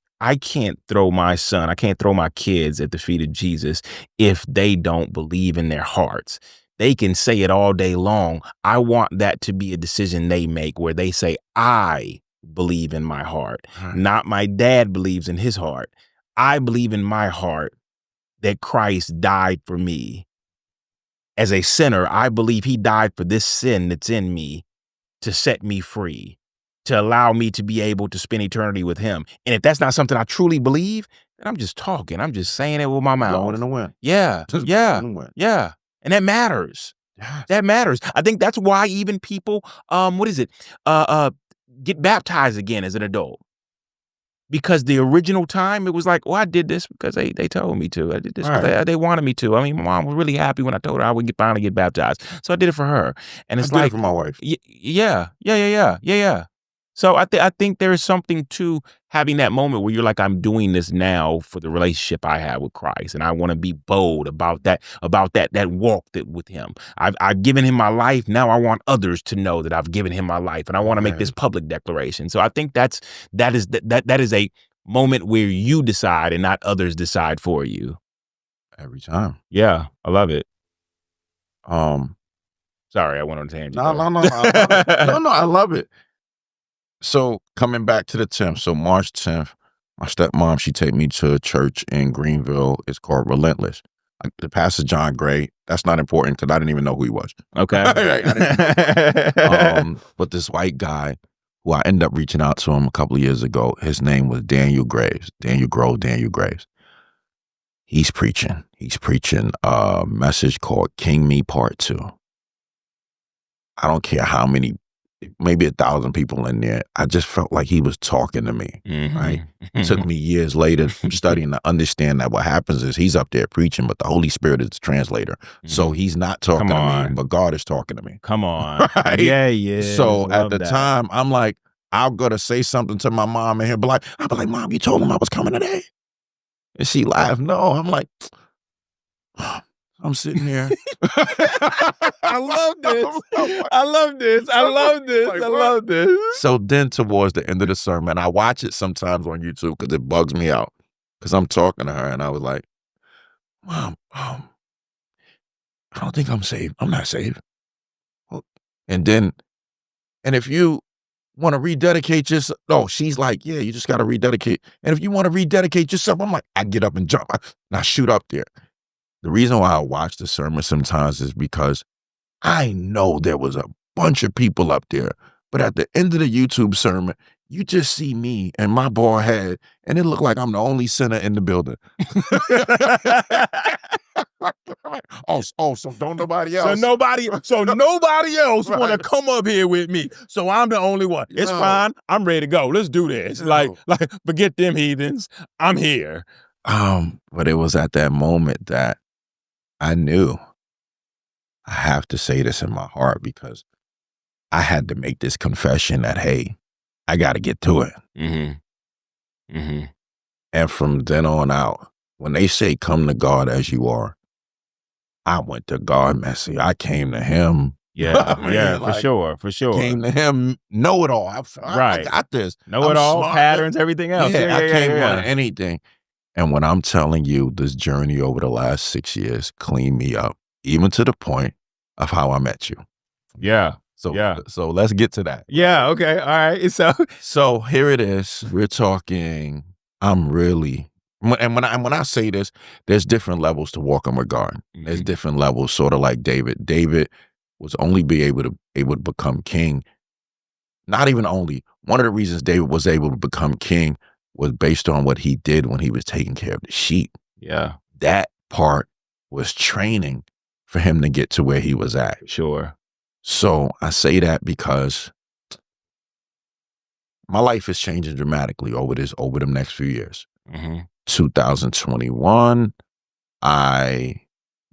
throw my son, I can't throw my kids at the feet of Jesus if they don't believe in their hearts. They can say it all day long. I want that to be a decision they make where they say, I believe in my heart, not my dad believes in his heart. I believe in my heart that Christ died for me. As a sinner, I believe he died for this sin that's in me to set me free, to allow me to be able to spend eternity with him. And if that's not something I truly believe, then I'm just talking. I'm just saying it with my mouth. Blowing in the wind. Yeah. Yeah. And that matters. Yes. That matters. I think that's why even people, get baptized again as an adult. Because the original time, it was like, oh, I did this because they told me to. I did this because they wanted me to. I mean, my mom was really happy when I told her I would finally get baptized. So I did it for her. And it's I did it for my wife. Yeah. So I think there is something to having that moment where you're like, I'm doing this now for the relationship I have with Christ. And I want to be bold about that walk with him. I've given him my life. Now I want others to know that I've given him my life. And I want to make this public declaration. So I think that is a moment where you decide and not others decide for you. Every time. Yeah, I love it. Sorry, I went on a tangent. No, I love it. So coming back to the 10th, so March 10th, my stepmom, she take me to a church in Greenville. It's called Relentless. The pastor John Gray, that's not important because I didn't even know who he was. Okay. But this white guy who I ended up reaching out to him a couple of years ago, his name was Daniel Graves. Daniel Graves. He's preaching a message called King Me Part 2. I don't care how many, maybe 1,000 people in there. I just felt like he was talking to me, right? It took me years later studying to understand that what happens is he's up there preaching, but the Holy Spirit is the translator. So he's not talking to me, but God is talking to me. Come on. Right? Yeah. So at the time, I'm like, I'm going to say something to my mom and I'll be like, Mom, you told him I was coming today? And she laughed. No. I'm like, I'm sitting there. I love this. So then towards the end of the sermon, I watch it sometimes on YouTube because it bugs me out because I'm talking to her and I was like, Mom, I don't think I'm saved. I'm not saved. Well, and then, and if you want to rededicate yourself, no, she's like, yeah, you just got to rededicate. And if you want to rededicate yourself, I'm like, I get up and jump. And I shoot up there. The reason why I watch the sermon sometimes is because I know there was a bunch of people up there, but at the end of the YouTube sermon, you just see me and my bald head, and it looked like I'm the only sinner in the building. So don't nobody else. So nobody else Right. want to come up here with me. So I'm the only one. It's fine. I'm ready to go. Let's do this. Like forget them heathens. I'm here. But it was at that moment that I knew I have to say this in my heart, because I had to make this confession that, hey, I got to get to it. Mm-hmm. Mm-hmm. And from then on out, when they say come to God as you are, I went to God messy. I came to him. Yeah, Man, yeah, like, for sure. Came to him, know it all. I got this. Know it all, patterns, everything else. Yeah, I can't want anything. And when I'm telling you, this journey over the last 6 years cleaned me up, even to the point of how I met you. Yeah. So let's get to that. Yeah. Okay. All right. So here it is. We're talking. I'm really, and when I say this, there's different levels to walking with God. Mm-hmm. There's different levels, sort of like David. David was only able to become king. Not even only. One of the reasons David was able to become king was based on what he did when he was taking care of the sheep. Yeah. That part was training for him to get to where he was at. Sure. So I say that because my life is changing dramatically over the next few years. Mm-hmm. 2021, I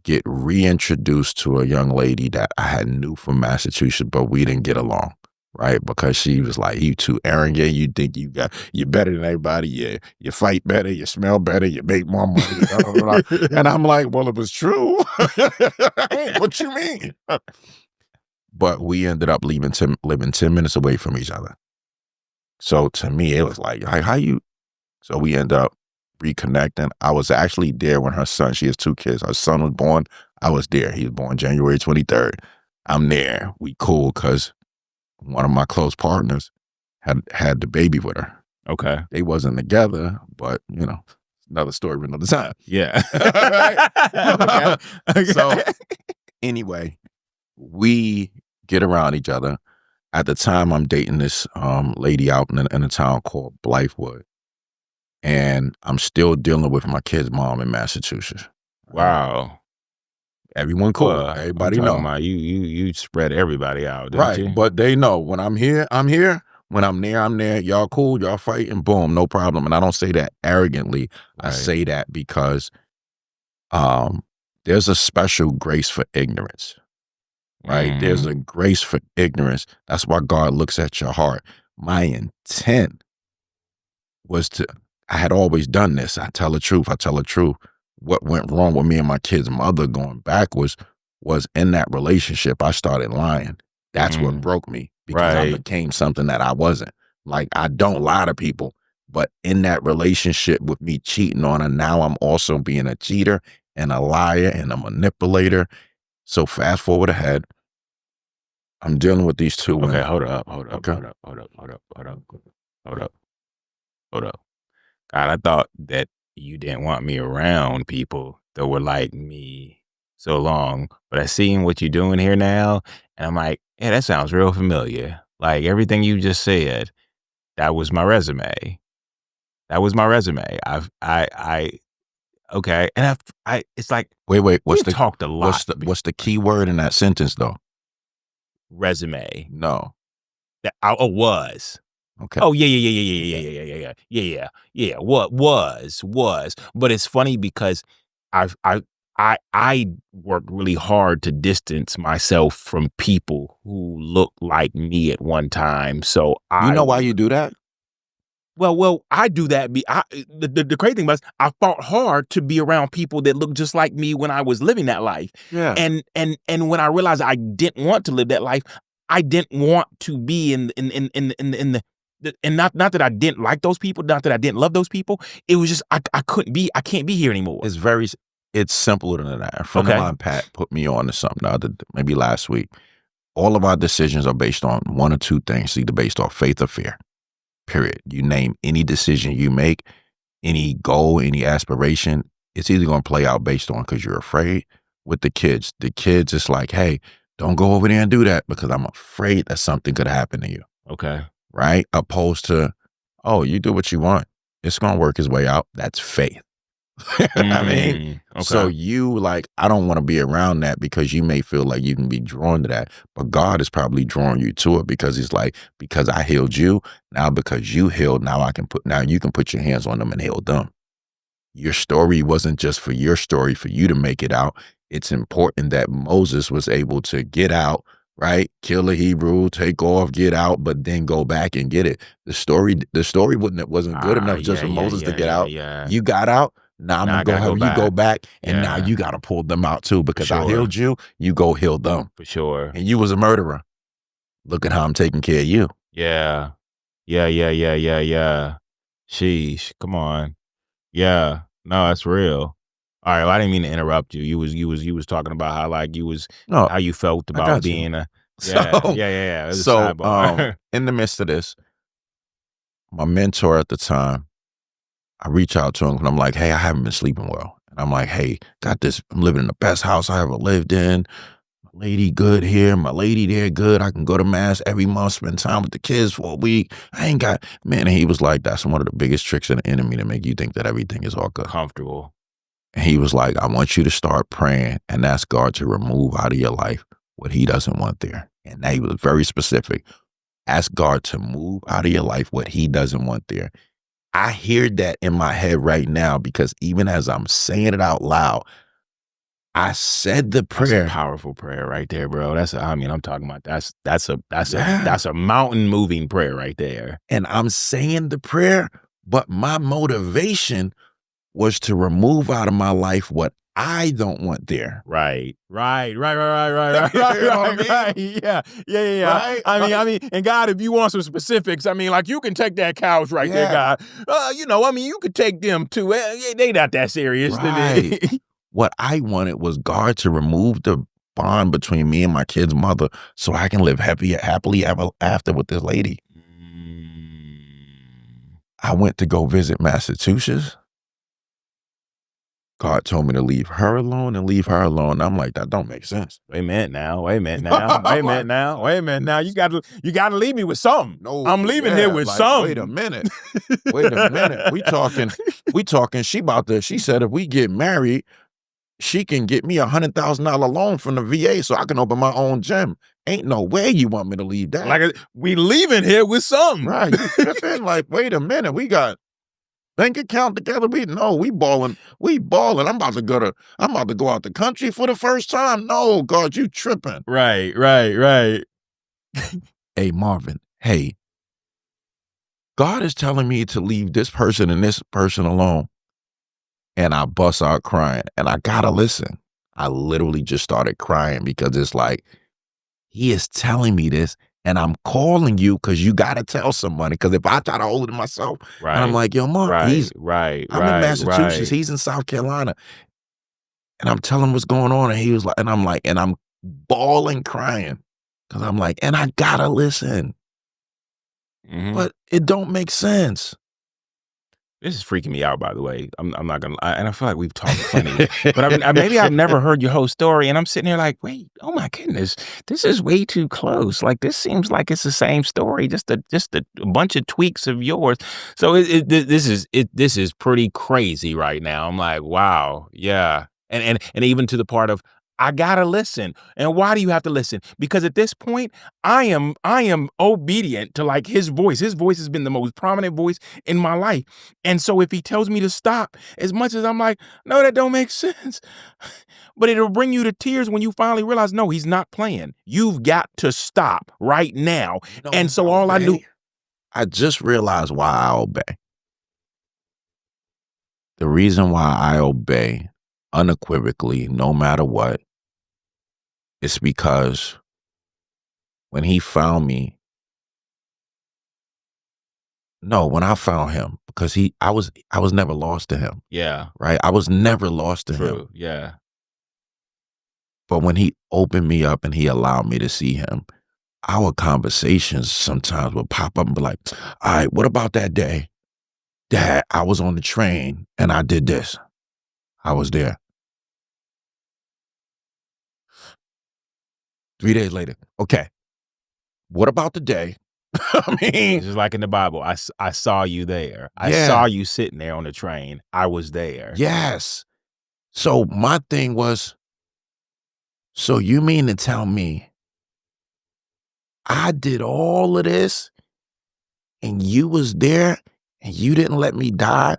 get reintroduced to a young lady that I had knew from Massachusetts, but we didn't get along, right? Because she was like, you too arrogant. You think you're better than everybody. You fight better. You smell better. You make more money. Blah, blah, blah. And I'm like, well, it was true. What you mean? But we ended up living 10 minutes away from each other. So to me, it was like, how you? So we end up reconnecting. I was actually there when her son, she has 2 kids. Her son was born. I was there. He was born January 23rd. I'm there. We cool because one of my close partners had the baby with her. Okay. They wasn't together, but another story for another time. Yeah. Okay. So anyway, we get around each other. At the time, I'm dating this lady out in a town called Blythewood. And I'm still dealing with my kid's mom in Massachusetts. Wow. Everyone cool. Everybody know. You spread everybody out, didn't Right. you? But they know when I'm here, I'm here. When I'm there, I'm there. Y'all cool, y'all fighting, boom, no problem. And I don't say that arrogantly. Right. I say that because there's a special grace for ignorance. Right? Mm. There's a grace for ignorance. That's why God looks at your heart. My intent was I had always done this. I tell the truth. What went wrong with me and my kid's mother going backwards was in that relationship, I started lying. That's what broke me, because I became something that I wasn't. Like, I don't lie to people, but in that relationship with me cheating on her, now I'm also being a cheater and a liar and a manipulator. So fast forward ahead, I'm dealing with these two women. Okay, hold up. God, I thought that you didn't want me around people that were like me so long, but I seen what you're doing here now, and I'm like, yeah, that sounds real familiar. Like everything you just said, that was my resume. Okay, and it's like, wait, talked a lot. What's the key word in that sentence though? Resume. No. Was. Okay. Oh yeah. What was? But it's funny because I worked really hard to distance myself from people who looked like me at one time. So you know why you do that? Well, I do that. The crazy thing was I fought hard to be around people that looked just like me when I was living that life. Yeah. And when I realized I didn't want to live that life, I didn't want to be in the and not that I didn't like those people, not that I didn't love those people. It was just I can't be here anymore. It's very It's simpler than that. A friend of Okay. mine, Pat, put me on to something maybe last week. All of our decisions are based on one or two things, either based off faith or fear. Period. You name any decision you make, any goal, any aspiration, it's either going to play out based on because you're afraid. With the kids, it's like, hey, don't go over there and do that because I'm afraid that something could happen to you. Okay. Right? Opposed to, oh, you do what you want. It's going to work its way out. That's faith. I mean, so Okay. I don't want to be around that because you may feel like you can be drawn to that, but God is probably drawing you to it because He's like, because I healed you, now because you healed, now you can put your hands on them and heal them. Your story wasn't just for your story for you to make it out. It's important that Moses was able to get out, right? Kill a Hebrew, take off, get out, but then go back and get it. The story wasn't good enough just Yeah, for yeah, Moses to yeah, get yeah, out. yeah. You got out. Now I'm Now gonna I go gotta go have you go back. back, and now Yeah, you gotta pull them out too for because I sure. healed you. You go heal them, For sure. and you was a murderer. Look at how I'm taking care of you. Yeah. Yeah, yeah, yeah, yeah, yeah. Sheesh. Come on. Yeah. No, that's real. All right. Well, I didn't mean to interrupt you. You was talking about how like No, how you felt I about got you. being a yeah, So, yeah, yeah, yeah. It was a so sidebar. in the midst of this, my mentor at the time, I reach out to him and I'm like, hey, I haven't been sleeping well. And I'm like, hey, got this. I'm living in the best house I ever lived in. My lady good here. My lady there good. I can go to mass every month, spend time with the kids for a week. I ain't got, man. And he was like, that's one of the biggest tricks of the enemy to make you think that everything is all good. Comfortable. And he was like, I want you to start praying and ask God to remove out of your life what He doesn't want there. And he was very specific. Ask God to move out of your life what He doesn't want there. I hear that in my head right now because even as I'm saying it out loud, I said the That's a prayer. powerful prayer right there, bro. I'm talking about Yeah. that's a mountain moving prayer right there. And I'm saying the prayer, but my motivation was to remove out of my life what I don't want there. Right. Right. Right. Right. Right. Right. Right. You know what I Right. mean? Right. Yeah. Yeah. Yeah. Yeah. Right? And God, if you want some specifics, like you can take that couch right there, Yeah. God. You could take them too. They not that serious. Right. What I wanted was God to remove the bond between me and my kid's mother so I can live happily ever after with this lady. I went to go visit Massachusetts. God told me to leave her alone and leave her alone. I'm like, that don't make sense. Wait a minute now. Wait a minute now. Wait a minute now. Wait a minute now. You gotta leave me with something. No, I'm leaving here yeah, with like, wait a something. minute. Wait a minute. We talking, she said if we get married, she can get me $100,000 loan from the VA so I can open my own gym. Ain't no way you want me to leave that. We leaving here with something. Right. You tripping? Like, wait a minute. We got bank account together. We balling. We balling. I'm about to go out the country for the first time. No, God, you tripping. Right. Right. Right. Hey, Marvin. Hey, God is telling me to leave this person and this person alone. And I bust out crying. And I gotta listen. I literally just started crying because it's like, He is telling me this, and I'm calling you because you gotta tell somebody. Because if I try to hold it to myself, and I'm Right. like, yo, Mark, Right. Right. I'm in Right. Massachusetts, Right. he's in South Carolina. And I'm telling him what's going on, and he was like, and I'm bawling, crying. Because I'm like, and I gotta listen. Hmm. But it don't make sense. This is freaking me out, by the way. I'm not gonna lie, and I feel like we've talked plenty, but maybe I've never heard your whole story, and I'm sitting here like, wait, oh my goodness, this is way too close. Like this seems like it's the same story, just a bunch of tweaks of yours. So this is pretty crazy right now. I'm like, wow, yeah, and even to the part of I gotta listen. And why do you have to listen? Because at this point, I am obedient to like his voice. His voice has been the most prominent voice in my life. And so if he tells me to stop, as much as I'm like, no, that don't make sense. But it'll bring you to tears when you finally realize, no, he's not playing. You've got to stop right now. No, And so all I knew, obey. I just realized why I obey. The reason why I obey unequivocally, no matter what, is because when he found me, No, when I found him, because I was never lost to him, Yeah. right? I was never lost to him. True. Yeah. But when he opened me up and he allowed me to see him, our conversations sometimes would pop up and be like, all right, what about that day that I was on the train and I did this? I was there. 3 days later. Okay. What about the day? I mean, It's just like in the Bible. I saw you there. I saw yeah, you sitting there on the train. I was there. yes. So my thing was, so you mean to tell me I did all of this and you was there and you didn't let me die?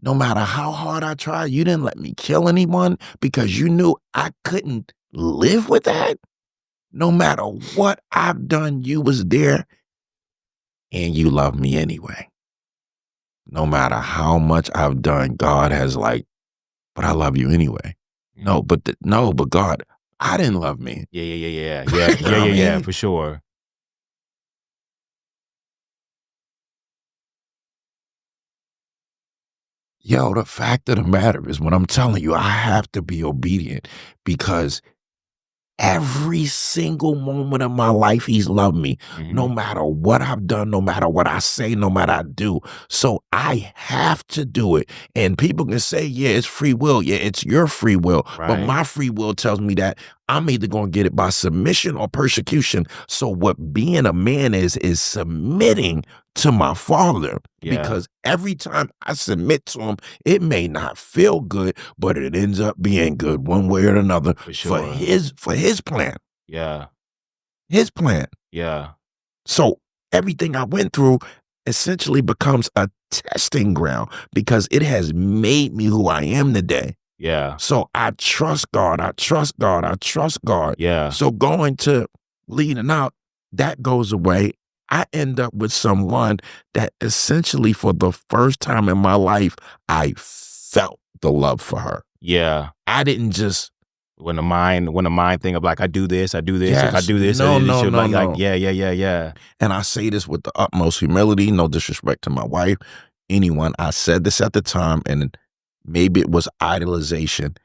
No matter how hard I tried, you didn't let me kill anyone because you knew I couldn't live with that? No matter what I've done, you was there and you love me anyway. No matter how much I've done, God has like, but I love you anyway. Mm. No, but God, I didn't love me. Yeah, yeah, yeah, yeah, yeah, You know yeah, what I yeah, yeah, mean? for sure. Yo, the fact of the matter is when I'm telling you, I have to be obedient because every single moment of my life, he's loved me, no Mhm. matter what I've done, no matter what I say, no matter I do. So I have to do it. And people can say, yeah, it's free will. Yeah, it's your free will. But Right. my free will tells me that I'm either going to get it by submission or persecution. So what being a man is submitting to my father. Yeah, Because every time I submit to him, it may not feel good, but it ends up being good one way or another for for sure. his plan. Yeah, His plan. yeah, So everything I went through essentially becomes a testing ground because it has made me who I am today. yeah, So I trust God. I trust God. I trust God. yeah, So going to leading out, that goes away. I end up with someone that essentially for the first time in my life, I felt the love for her. yeah. I didn't just, When the mind think of like, I do this, I do this. If I yes, do this, I no, do this. no, She'll no, like, no. yeah, yeah, yeah, yeah. And I say this with the utmost humility, no disrespect to my wife, anyone. I said this at the time, and maybe it was idolization,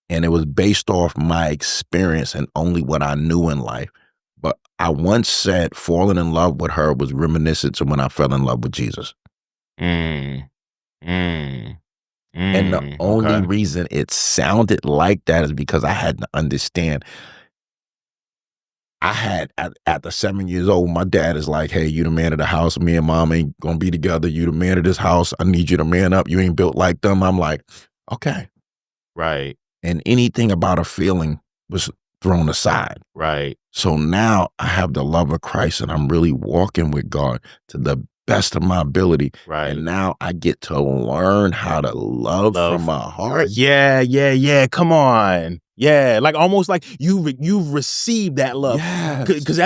and it was based off my experience and only what I knew in life. But I once said falling in love with her was reminiscent to when I fell in love with Jesus. Mm, mm, And the only okay. reason it sounded like that is because I had to understand. I had at the 7 years old, my dad is like, "Hey, you the man of the house. Me and mom ain't gonna be together. You the man of this house. I need you to man up. You ain't built like them." I'm like, "Okay." Right, And anything about a feeling was thrown aside. right, So now I have the love of Christ and I'm really walking with God to the best of my ability. And right. now I get to learn how to love from Love. my heart. Yeah, yeah, yeah. Come on. Yeah, like almost like you've received that love, Yes. because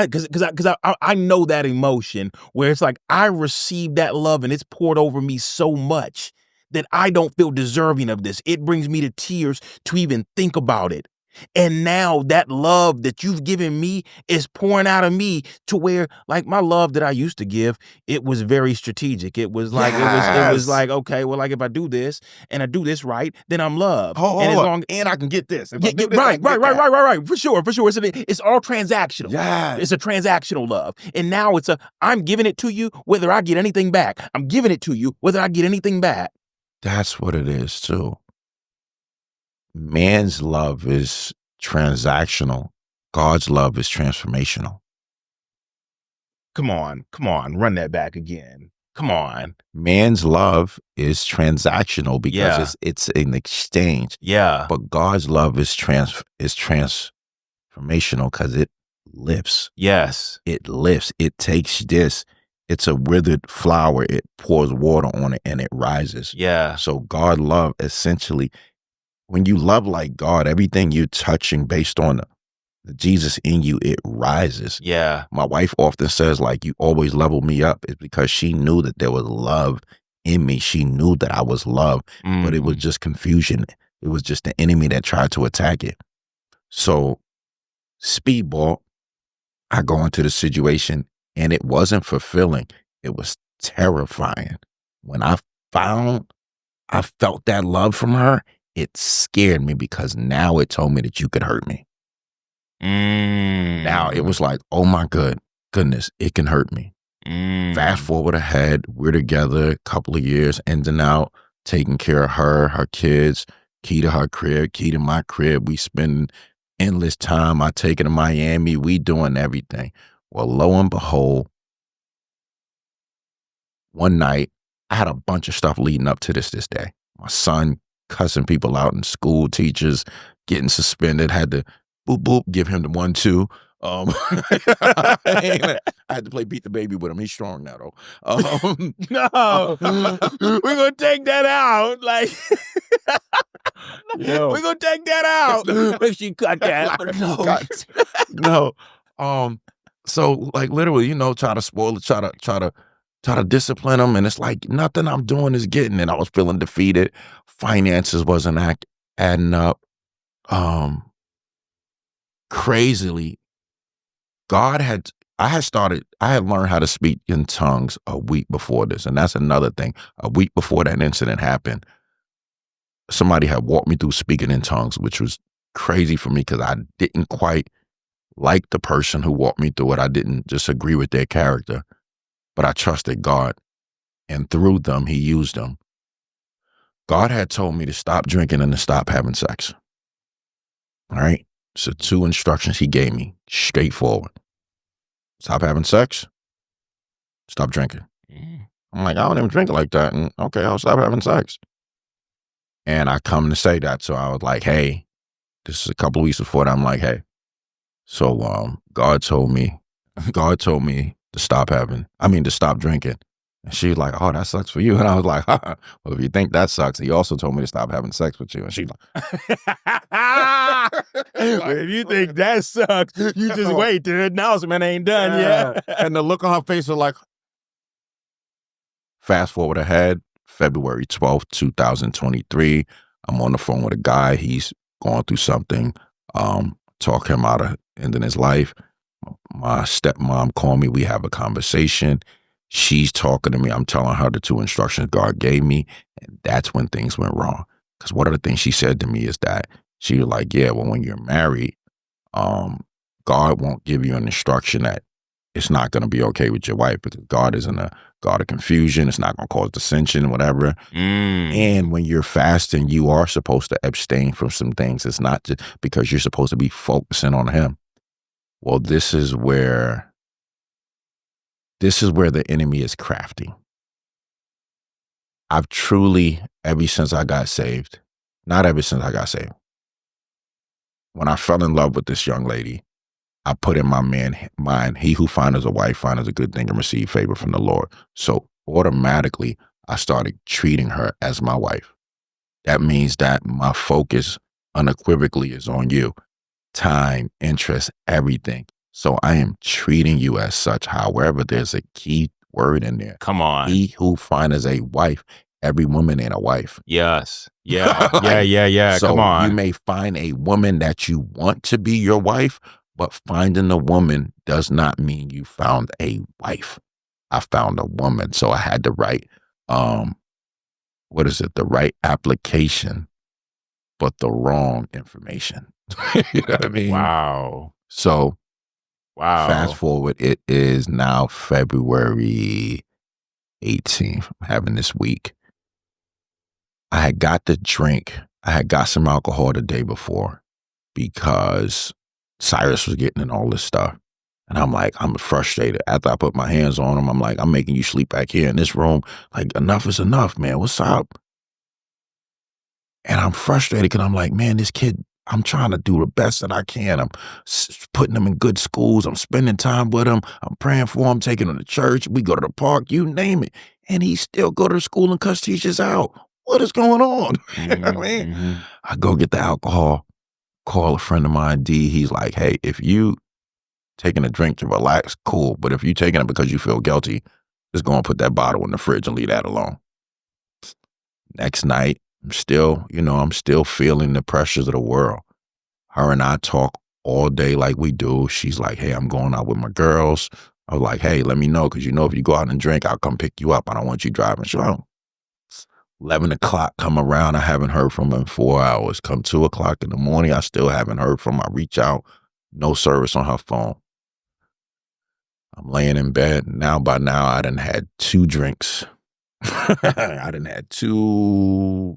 I know that emotion where it's like I received that love and it's poured over me so much that I don't feel deserving of this. It brings me to tears to even think about it. And now that love that you've given me is pouring out of me to where like my love that I used to give, it was very strategic. It was Yes. like, okay, well, like if I do this and I do this right, then I'm loved. And as Hold on. long And I can get this. If I yeah, yeah, do this, I right, can right, get right, that. right, right, right. For sure, for sure. It's all transactional. It's Yes. a transactional love. And now it's a I'm giving it to you whether I get anything back. I'm giving it to you whether I get anything back. That's what it is too. Man's love is transactional. God's love is transformational. Come on, run that back again. Come on. Man's love is transactional because Yeah. it's an exchange, Yeah. but God's love is transformational because it lifts. Yes. It lifts. It takes this. It's a withered flower. It pours water on it and it rises. Yeah. So God love essentially, when you love like God, everything you're touching based on the Jesus in you, it rises. Yeah. My wife often says, like, you always level me up. It's because she knew that there was love in me. She knew that I was loved, but it was Mm. just confusion. It was just the enemy that tried to attack it. So, speedball, I go into the situation and it wasn't fulfilling. It was terrifying. When I felt that love from her, it scared me because now it told me that you could hurt me. Now it was like, oh my goodness, it can hurt me. Fast forward ahead, we're together a couple of years, in and out, taking care of her kids, key to her crib, key to my crib. We spend endless time. I take her to Miami. We doing everything. Well, lo and behold, one night, I had a bunch of stuff leading up to this day. My son cussing people out in school, teachers getting suspended, had to boop, boop, give him the 1-2. I had to play beat the baby with him. He's strong now, though. No, we're gonna take that out. Like, we're gonna take that out. If she cut that, no. So like literally, try to spoil it, try to discipline him, and it's like nothing I'm doing is getting. And I was feeling defeated. Finances wasn't adding up. Crazily, I had learned how to speak in tongues a week before this. And that's another thing. A week before that incident happened, somebody had walked me through speaking in tongues, which was crazy for me because I didn't quite like the person who walked me through it. I didn't just agree with their character, but I trusted God. And through them, he used them. God had told me to stop drinking and to stop having sex. All right? So 2 instructions he gave me, straightforward. Stop having sex, stop drinking. I'm like, I don't even drink like that. And okay, I'll stop having sex. And I come to say that. So I was like, hey, this is a couple of weeks before that. I'm like, hey, so God told me to stop drinking. And she was like, oh, that sucks for you. And I was like, well, if you think that sucks, he also told me to stop having sex with you. And she's like, if you think that sucks, you just wait. The announcement ain't done yet. And the look on her face was like, fast forward ahead, February 12th, 2023. I'm on the phone with a guy. He's going through something, talk him out of ending his life. My stepmom called me. We have a conversation. She's talking to me. I'm telling her the 2 instructions God gave me. And that's when things went wrong. Because one of the things she said to me is that she was like, yeah, well, when you're married, God won't give you an instruction that it's not going to be okay with your wife because God isn't a God of confusion. It's not going to cause dissension, whatever. And when you're fasting, you are supposed to abstain from some things. It's not just because you're supposed to be focusing on him. Well, this is where the enemy is crafty. I've truly, ever since I got saved, not ever since I got saved, when I fell in love with this young lady, I put in my mind, he who findeth a wife findeth a good thing and receive favor from the Lord. So automatically, I started treating her as my wife. That means that my focus unequivocally is on you. Time, interest, everything. So I am treating you as such. However, there's a key word in there. Come on. He who findeth a wife, every woman ain't a wife. Yes. Yeah. Yeah. So Come on. you may find a woman that you want to be your wife, but finding a woman does not mean you found a wife. I found a woman. So I had to write, the right application, but the wrong information. You know what I mean? Wow. So wow. Fast forward, it is now February 18th. I'm having this week. I had got the drink. I had got some alcohol the day before because Cyrus was getting in all this stuff. And I'm like, I'm frustrated. After I put my hands on him, I'm like, I'm making you sleep back here in this room. Like, enough is enough, man. What's up? And I'm frustrated because I'm like, man, this kid, I'm trying to do the best that I can. I'm putting him in good schools. I'm spending time with him. I'm praying for him, taking him to church. We go to the park, you name it. And he still go to school and cuss teachers out. What is going on? You know what I mean? I go get the alcohol, call a friend of mine, D. He's like, hey, if you taking a drink to relax, cool. But if you taking it because you feel guilty, just go and put that bottle in the fridge and leave that alone. Next night, I'm still feeling the pressures of the world. Her and I talk all day like we do. She's like, hey, I'm going out with my girls. I was like, hey, let me know, because if you go out and drink, I'll come pick you up. I don't want you driving. So 11 o'clock come around, I haven't heard from her in 4 hours. Come 2 o'clock in the morning, I still haven't heard from her. I reach out, no service on her phone. I'm laying in bed. By now, I done had 2 drinks. I done had 2,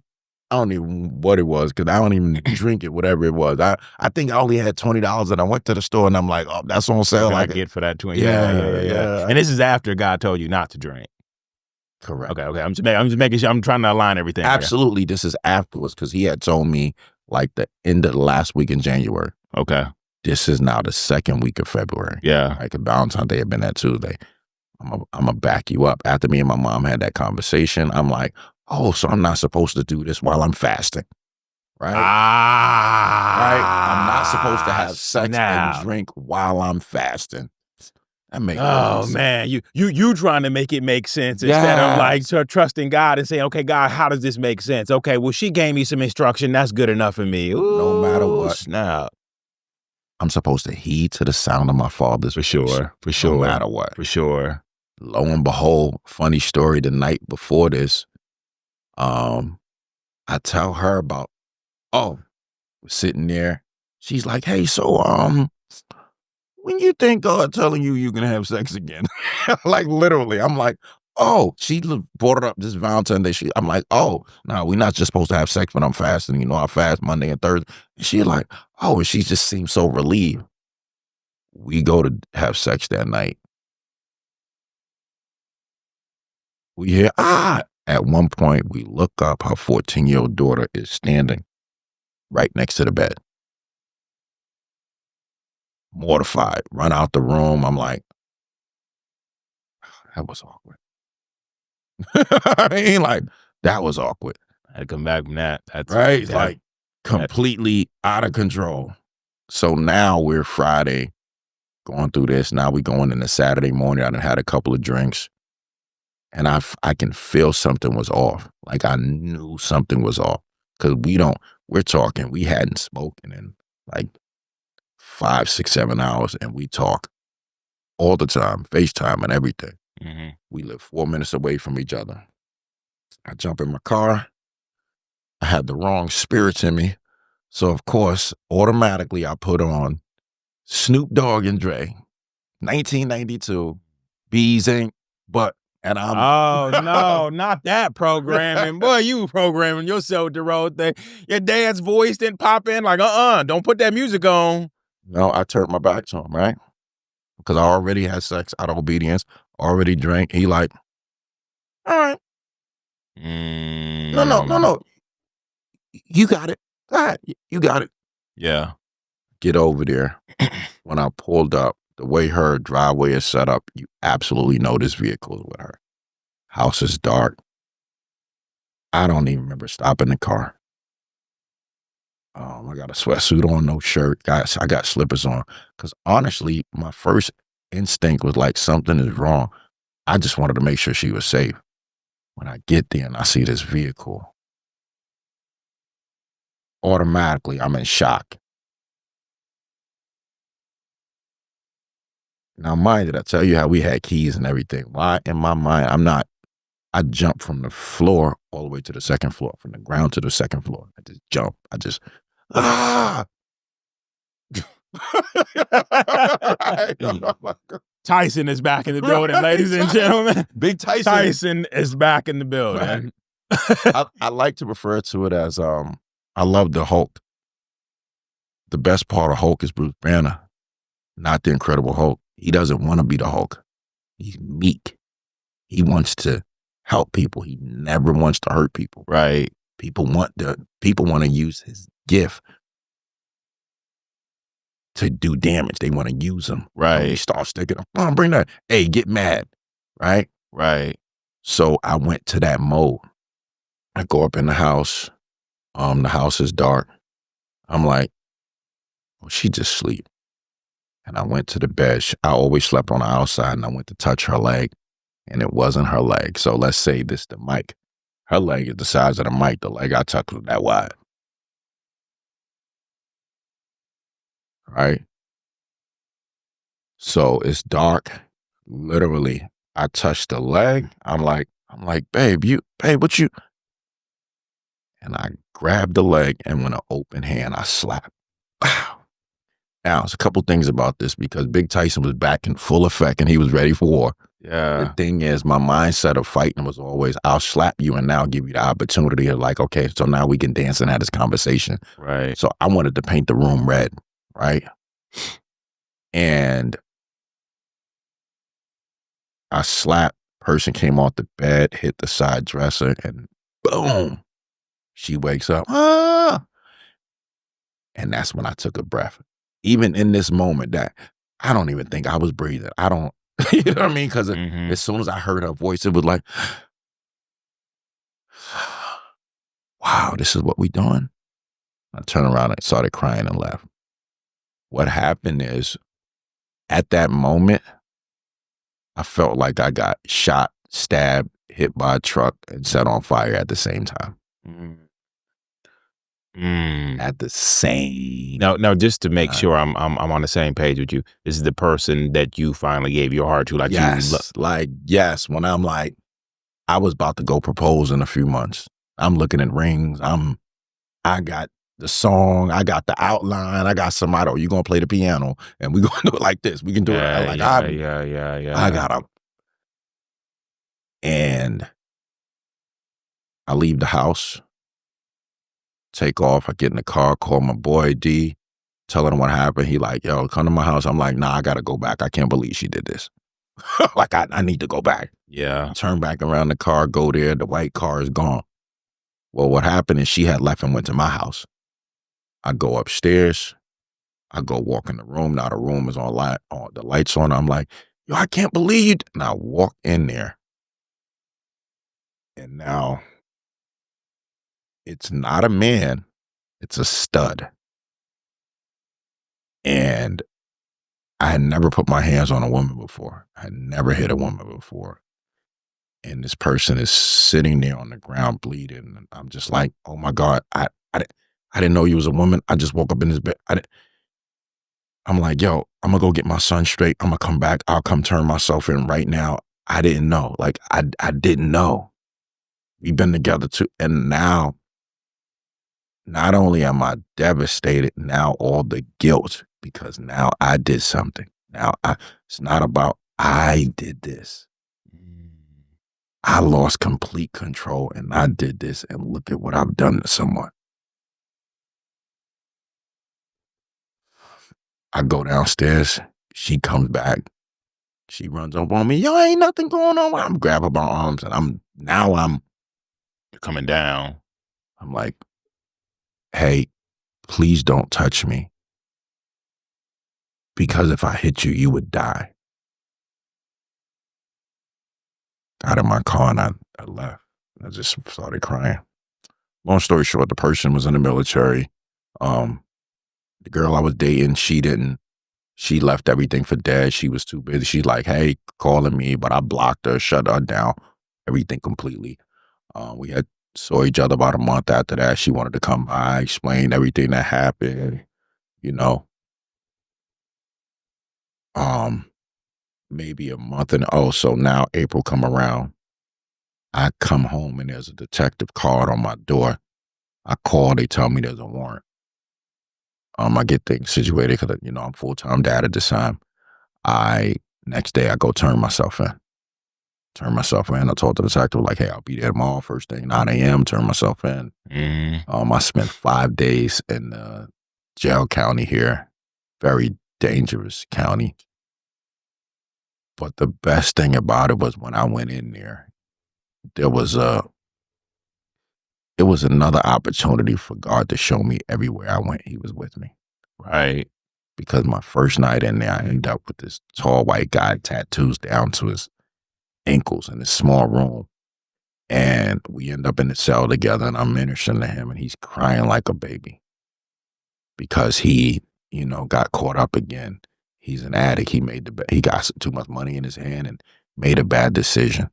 I don't even what it was, because I don't even drink it, whatever it was. I think I only had $20, and I went to the store, and I'm like, oh, that's on sale. What can I Like, get for that 20? yeah, Yeah. yeah. And this is after God told you not to drink. Correct. Okay. I'm just making sure. I'm trying to align everything here. Absolutely, this is afterwards, because he had told me, like, the end of the last week in January. Okay. This is now the second week of February. Yeah. Like, Valentine's Day had been that Tuesday. I'm gonna back you up. After me and my mom had that conversation, I'm like, oh, so I'm not supposed to do this while I'm fasting, right? Right? I'm not supposed to have sex and drink while I'm fasting. That makes Oh sense. man, you trying to make it make sense instead of like trusting God and saying, okay, God, how does this make sense? Okay, well, she gave me some instruction. That's good enough for me. Ooh, no matter what, snap. I'm supposed to heed to the sound of my father's For sure. No matter what. For sure. Lo and behold, funny story, the night before this, I tell her about, we're sitting there. She's like, hey, so when you think God telling you can have sex again? Like, literally, I'm like, oh, she brought it up this Valentine's Day. I'm like, oh, no, we're not just supposed to have sex when I'm fasting. I fast Monday and Thursday. And she like, oh, and she just seems so relieved. We go to have sex that night. We hear, At one point, we look up, her 14-year-old daughter is standing right next to the bed. Mortified, run out the room. I'm like, that was awkward. I mean, like, that was awkward. I had to come back from that. That's right. Like, completely out of control. So now we're Friday going through this. Now we're going into Saturday morning. I done had a couple of drinks, and I can feel something was off. Like, I knew something was off, because we're talking, we hadn't spoken in like 5, 6, 7 hours, and we talk all the time, FaceTime and everything. Mm-hmm. We live 4 minutes away from each other. I jump in my car. I had the wrong spirits in me. So, of course, automatically I put on Snoop Dogg and Dre, 1992, Bees Ain't But, and I'm... Oh, no, not that programming. Boy, you programming yourself the road thing. Your dad's voice didn't pop in like, don't put that music on. No, I turned my back to him, right? Because I already had sex out of obedience, already drank. He like, all right. No. You got it. All right, you got it. Yeah. Get over there. When I pulled up, the way her driveway is set up, you absolutely know this vehicle is with her. House is dark. I don't even remember stopping the car. I got a sweatsuit on, no shirt. Guys, I got slippers on. Because honestly, my first instinct was like, something is wrong. I just wanted to make sure she was safe. When I get there and I see this vehicle, automatically I'm in shock. Now, mind you, I tell you how we had keys and everything. Why? In my mind, I jumped from the floor all the way to the second floor, from the ground to the second floor. I just jumped. Tyson is back in the building, ladies and gentlemen. Big Tyson. Tyson is back in the building. I like to refer to it as, I love the Hulk. The best part of Hulk is Bruce Banner, not the Incredible Hulk. He doesn't want to be the Hulk. He's meek. He wants to help people. He never wants to hurt people. Right. People want to use his gift to do damage. They want to use him. Right. They start sticking him. Oh, bring that. Hey, get mad. Right? Right. So I went to that mode. I go up in the house. The house is dark. I'm like, well, she just sleep. And I went to the bed. I always slept on the outside, and I went to touch her leg, and it wasn't her leg. So let's say this, the mic. Her leg is the size of the mic. The leg I touched was that wide. Right? So it's dark. Literally, I touched the leg. I'm like, babe, what you? And I grabbed the leg and with an open hand, I slapped. Wow. Now, there's a couple things about this because Big Tyson was back in full effect and he was ready for war. The Yeah. thing is, my mindset of fighting was always, I'll slap you and now give you the opportunity of like, okay, so now we can dance and have this conversation. Right. So I wanted to paint the room red, right? And I slapped, person came off the bed, hit the side dresser, and boom, she wakes up. Ah! And that's when I took a breath. Even in this moment that I don't even think I was breathing. I don't, you know what I mean? Because Mhm. as soon as I heard her voice, it was like, wow, this is what we doing? I turned around and started crying and left. What happened is, at that moment, I felt like I got shot, stabbed, hit by a truck, and set on fire at the same time. Mm. Mm. At the same Now, just to make time. sure I'm on the same page with you, this is the person that you finally gave your heart to, like Yes, like, yes, when I'm like, I was about to go propose in a few months. I'm looking at rings. I got the song, I got the outline, I got somebody, oh, you gonna play the piano and we gonna do it like this. We can do it. Yeah, Like yeah, yeah, yeah, I yeah. got him. And I leave the house, take off, I get in the car, call my boy D, telling him what happened. He like, yo, come to my house. I'm like, nah, I gotta go back. I can't believe she did this. Like I need to go back. Yeah. Turn back around the car, go there, the white car is gone. Well, what happened is she had left and went to my house. I go upstairs, I go walk in the room. Now the room is on light, on the lights on. I'm like, yo, I can't believe you. And I walk in there, and now it's not a man, it's a stud. And I had never put my hands on a woman before. I had never hit a woman before. And this person is sitting there on the ground bleeding. And I'm just like, oh my God, I didn't know you was a woman. I just woke up in this bed. I'm like, yo, I'm gonna go get my son straight. I'm gonna come back. I'll come turn myself in right now. I didn't know. Like, I didn't know. We've been together too. And now, not only am I devastated, now all the guilt, because now I did something. It's not about I did this. I lost complete control and I did this and look at what I've done to someone. I go downstairs. She comes back. She runs up on me. Yo, ain't nothing going on. I'm grabbing my arms and I'm You're coming down. I'm like, hey, please don't touch me. Because if I hit you, you would die. Got in my car and I left. I just started crying. Long story short, the person was in the military. The girl I was dating, she left everything for dead. She was too busy. She's like, hey, calling me, but I blocked her, shut her down, everything completely. We had saw each other about a month after that. She wanted to come by, explain everything that happened, you know. Um, Maybe a month and so now April come around. I come home and there's a detective card on my door. I call, they tell me there's a warrant. I get things situated because, I'm full-time dad at this time. Next day I go turn myself in. I told the detective, like, hey, I'll be there tomorrow, first thing, 9 a.m., turn myself in. I spent 5 days in jail county here. Very dangerous county. But the best thing about it was when I went in there, there was it was another opportunity for God to show me everywhere I went, he was with me. Right. Because my first night in there, I ended up with this tall white guy, tattoos down to his ankles in this small room. And we end up in the cell together and I'm ministering to him and he's crying like a baby because he, got caught up again. He's an addict. He got too much money in his hand and made a bad decision.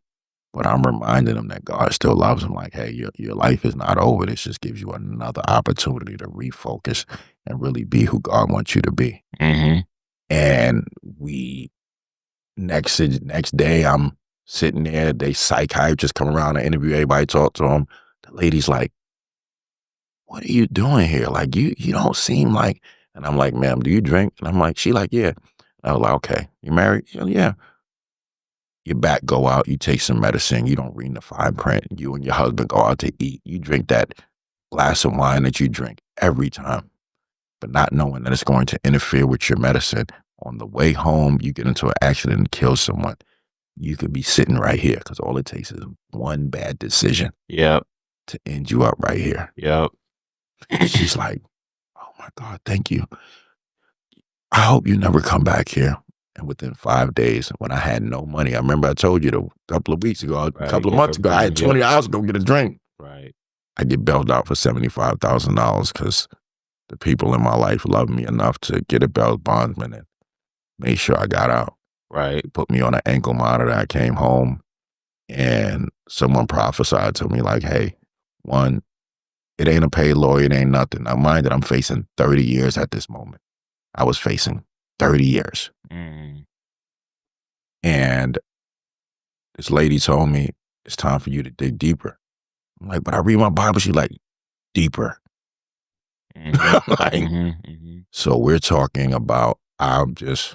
But I'm reminding him that God still loves him. Like, hey, your life is not over. This just gives you another opportunity to refocus and really be who God wants you to be. Mm-hmm. And we next day, I'm sitting there. They psychiatrists come around and interview everybody, talk to them. The lady's like, "What are you doing here? Like, you don't seem like." And I'm like, "Ma'am, do you drink?" And I'm like, she like, "Yeah." I was like, "Okay, you married?" Yeah. Your back go out. You take some medicine. You don't read the fine print. You and your husband go out to eat. You drink that glass of wine that you drink every time, but not knowing that it's going to interfere with your medicine. On the way home, you get into an accident and kill someone. You could be sitting right here because all it takes is one bad decision Yep. to end you up right here." Yep. She's like, "Oh my God, thank you. I hope you never come back here." And within 5 days, when I had no money, I remember I told you a couple of weeks ago, a Right, couple of yeah, months ago, I had yep. $20 to go get a drink. Right. I get bailed out for $75,000 because the people in my life loved me enough to get a bail bondsman and made sure I got out. Right. Put me on an ankle monitor. I came home and someone prophesied to me like, "Hey, one, it ain't a paid lawyer, it ain't nothing." Now mind that I'm facing 30 years at this moment. I was facing 30 years. Mm. And this lady told me, "It's time for you to dig deeper." I'm like, "But I read my Bible." She's like, "Deeper." Mhm. Like, Mhm. Mhm. so we're talking about, I'm just,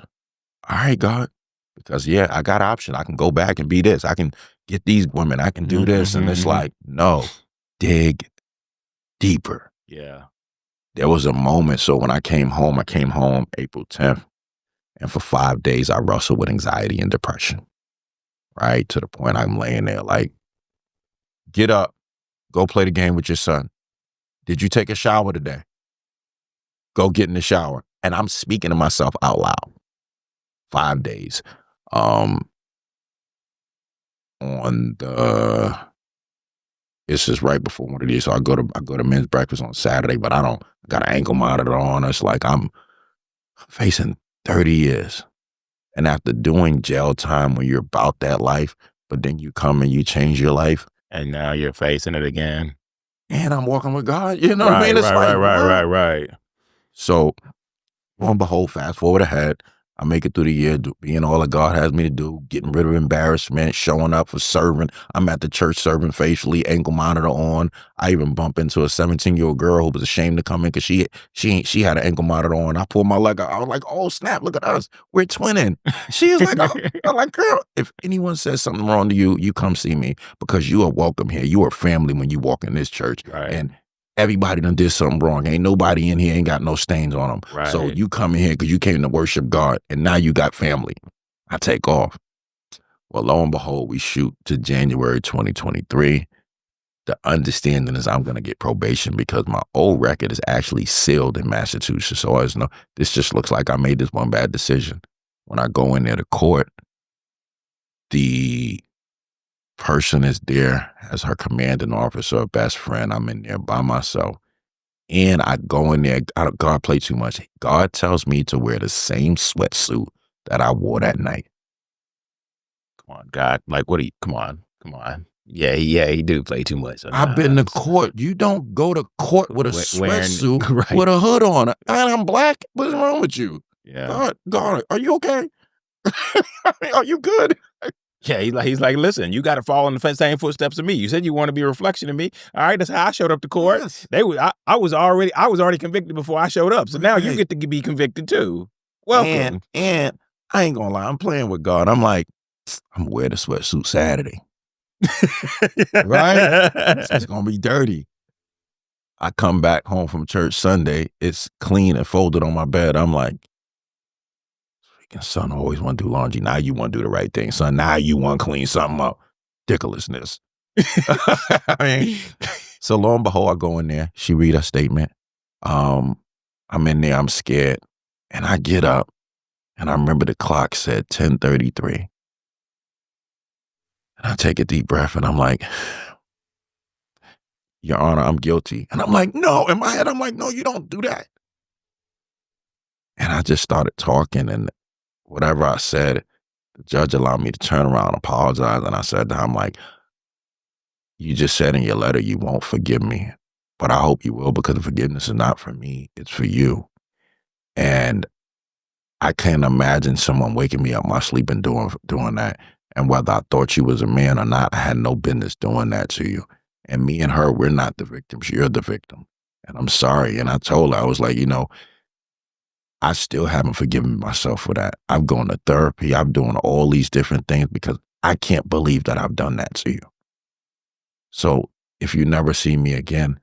all right, God, because yeah, I got option. I can go back and be this. I can get these women. I can do Mhm. this. And Mhm. it's Mhm. like, no, dig deeper. Yeah. There was a moment. So when I came home April 10th. And for 5 days, I wrestled with anxiety and depression, right? To the point I'm laying there like, get up, go play the game with your son. Did you take a shower today? Go get in the shower. And I'm speaking to myself out loud. 5 days. Um, on the It's just right before one of these. So I go to men's breakfast on Saturday, but I got an ankle monitor on. It's like I'm facing 30 years. And after doing jail time when you're about that life, but then you come and you change your life, And now you're facing it again. and I'm walking with God. You know what I Right, mean? It's right, like, right, right, right, what? right. So lo and behold, fast forward ahead, I make it through the year, being all that God has me to do, getting rid of embarrassment, showing up for serving. I'm at the church serving faithfully, ankle monitor on. I even bump into a 17-year-old girl who was ashamed to come in because she had an ankle monitor on. I pulled my leg out. I was like, "Oh snap! Look at us, we're twinning." She was like, "Oh," I'm like, "Girl, if anyone says something wrong to you, you come see me because you are welcome here. You are family when you walk in this church, Right, and everybody done did something wrong. Ain't nobody in here ain't got no stains on them. So right. you come in here because you came to worship God, and now you got family." I take off. Well, lo and behold, we shoot to January 2023. The understanding is I'm going to get probation because my old record is actually sealed in Massachusetts. So I know this just looks like I made this one bad decision. When I go in there to court, the person is there as her commanding officer, or best friend. I'm in there by myself. And I go in there, God play too much. God tells me to wear the same sweatsuit that I wore that night. Come on, God. Like, what do you come on, come on. Yeah, he do play too much I've been to sometimes. court. You don't go to court with a Wearing sweatsuit right. with a hood on. And I'm black. What's wrong with you? Yeah. God, are you okay? I mean, are you good? Yeah, he's like, "Listen, you gotta follow in the same footsteps of me. You said you want to be a reflection of me. All right, that's how I showed up to court. Yes. I was already convicted before I showed up. So now you Right. get to be convicted too. And Welcome." and I ain't gonna lie, I'm playing with God. I'm like, I'm gonna wear the sweatsuit Saturday. Right? It's gonna be dirty. I come back home from church Sunday, it's clean and folded on my bed. I'm like, freaking son always want to do laundry. Now you want to do the right thing, son. Now you want to clean something up. Ridiculousness. I mean, so lo and behold, I go in there. She read her statement. I'm in there. I'm scared, and I get up, and I remember the clock said 10:33, and I take a deep breath, and I'm like, "Your Honor, I'm guilty." And I'm like, "No." In my head, I'm like, "No, you don't do that." And I just started talking, and whatever I said, the judge allowed me to turn around and apologize. And I said to him, like, "You just said in your letter you won't forgive me, but I hope you will because the forgiveness is not for me, it's for you." And I can't imagine someone waking me up my sleep and doing that. And whether I thought you was a man or not, I had no business doing that to you. And me and her, we're not the victims. You're the victim. And I'm sorry. And I told her, I was like, I still haven't forgiven myself for that. I'm going to therapy. I'm doing all these different things because I can't believe that I've done that to you. So if you never see me again,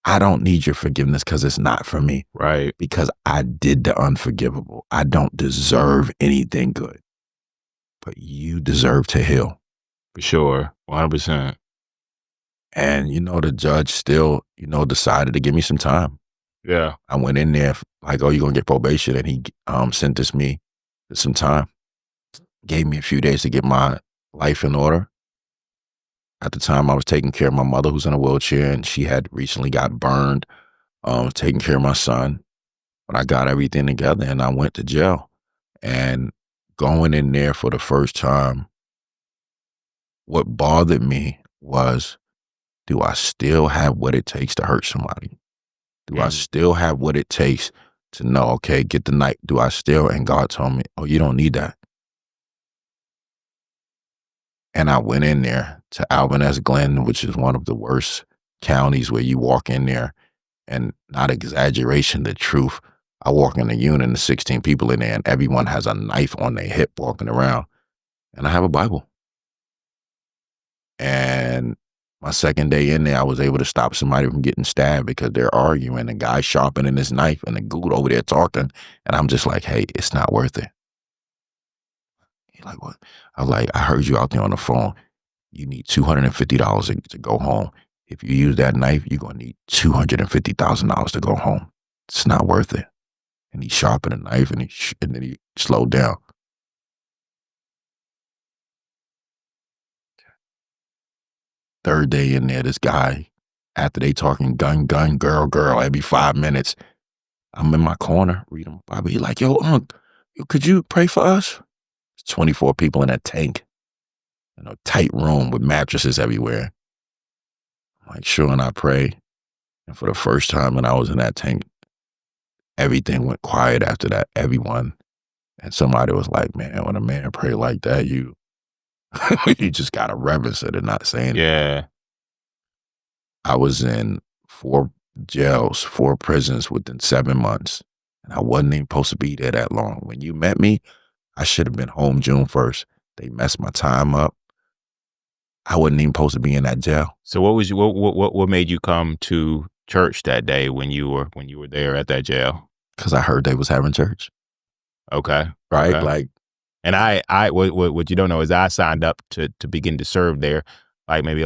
I don't need your forgiveness because it's not for me. Right. Because I did the unforgivable. I don't deserve anything good. But you deserve to heal. For sure. 100%. And, the judge still, decided to give me some time. Yeah. I went in there like, oh, you're going to get probation. And he sentenced me to some time. Gave me a few days to get my life in order. At the time, I was taking care of my mother who's in a wheelchair, and she had recently got burned, taking care of my son. But I got everything together, and I went to jail. And going in there for the first time, what bothered me was, do I still have what it takes to hurt somebody? Do I still have what it takes to know, okay, get the knife? Do I still? And God told me, oh, you don't need that. And I went in there to Alvin S. Glenn, which is one of the worst counties where you walk in there, and not exaggeration, the truth. I walk in the unit and there's 16 people in there and everyone has a knife on their hip walking around. And I have a Bible. And my second day in there, I was able to stop somebody from getting stabbed because they're arguing. The guy sharpening his knife and the dude over there talking. And I'm just like, hey, it's not worth it. He's like, what? I was like, I heard you out there on the phone. You need $250 to go home. If you use that knife, you're going to need $250,000 to go home. It's not worth it. And he sharpened the knife and then he slowed down. Third day in there, this guy, after they talking gun, girl, every 5 minutes, I'm in my corner reading my Bible. He like, yo, could you pray for us? There's 24 people in that tank. Tight room with mattresses everywhere. I'm like, sure, and I pray. And for the first time when I was in that tank, everything went quiet after that. Everyone. And somebody was like, man, when a man pray like that, you just got to reverence it and not say anything. Yeah. I was in 4 jails, 4 prisons within 7 months. And I wasn't even supposed to be there that long. When you met me, I should have been home June 1st. They messed my time up. I wasn't even supposed to be in that jail. So what made you come to church that day when you were there at that jail? Because I heard they was having church. Okay. Right? Okay. Like, and what you don't know is I signed up to begin to serve there maybe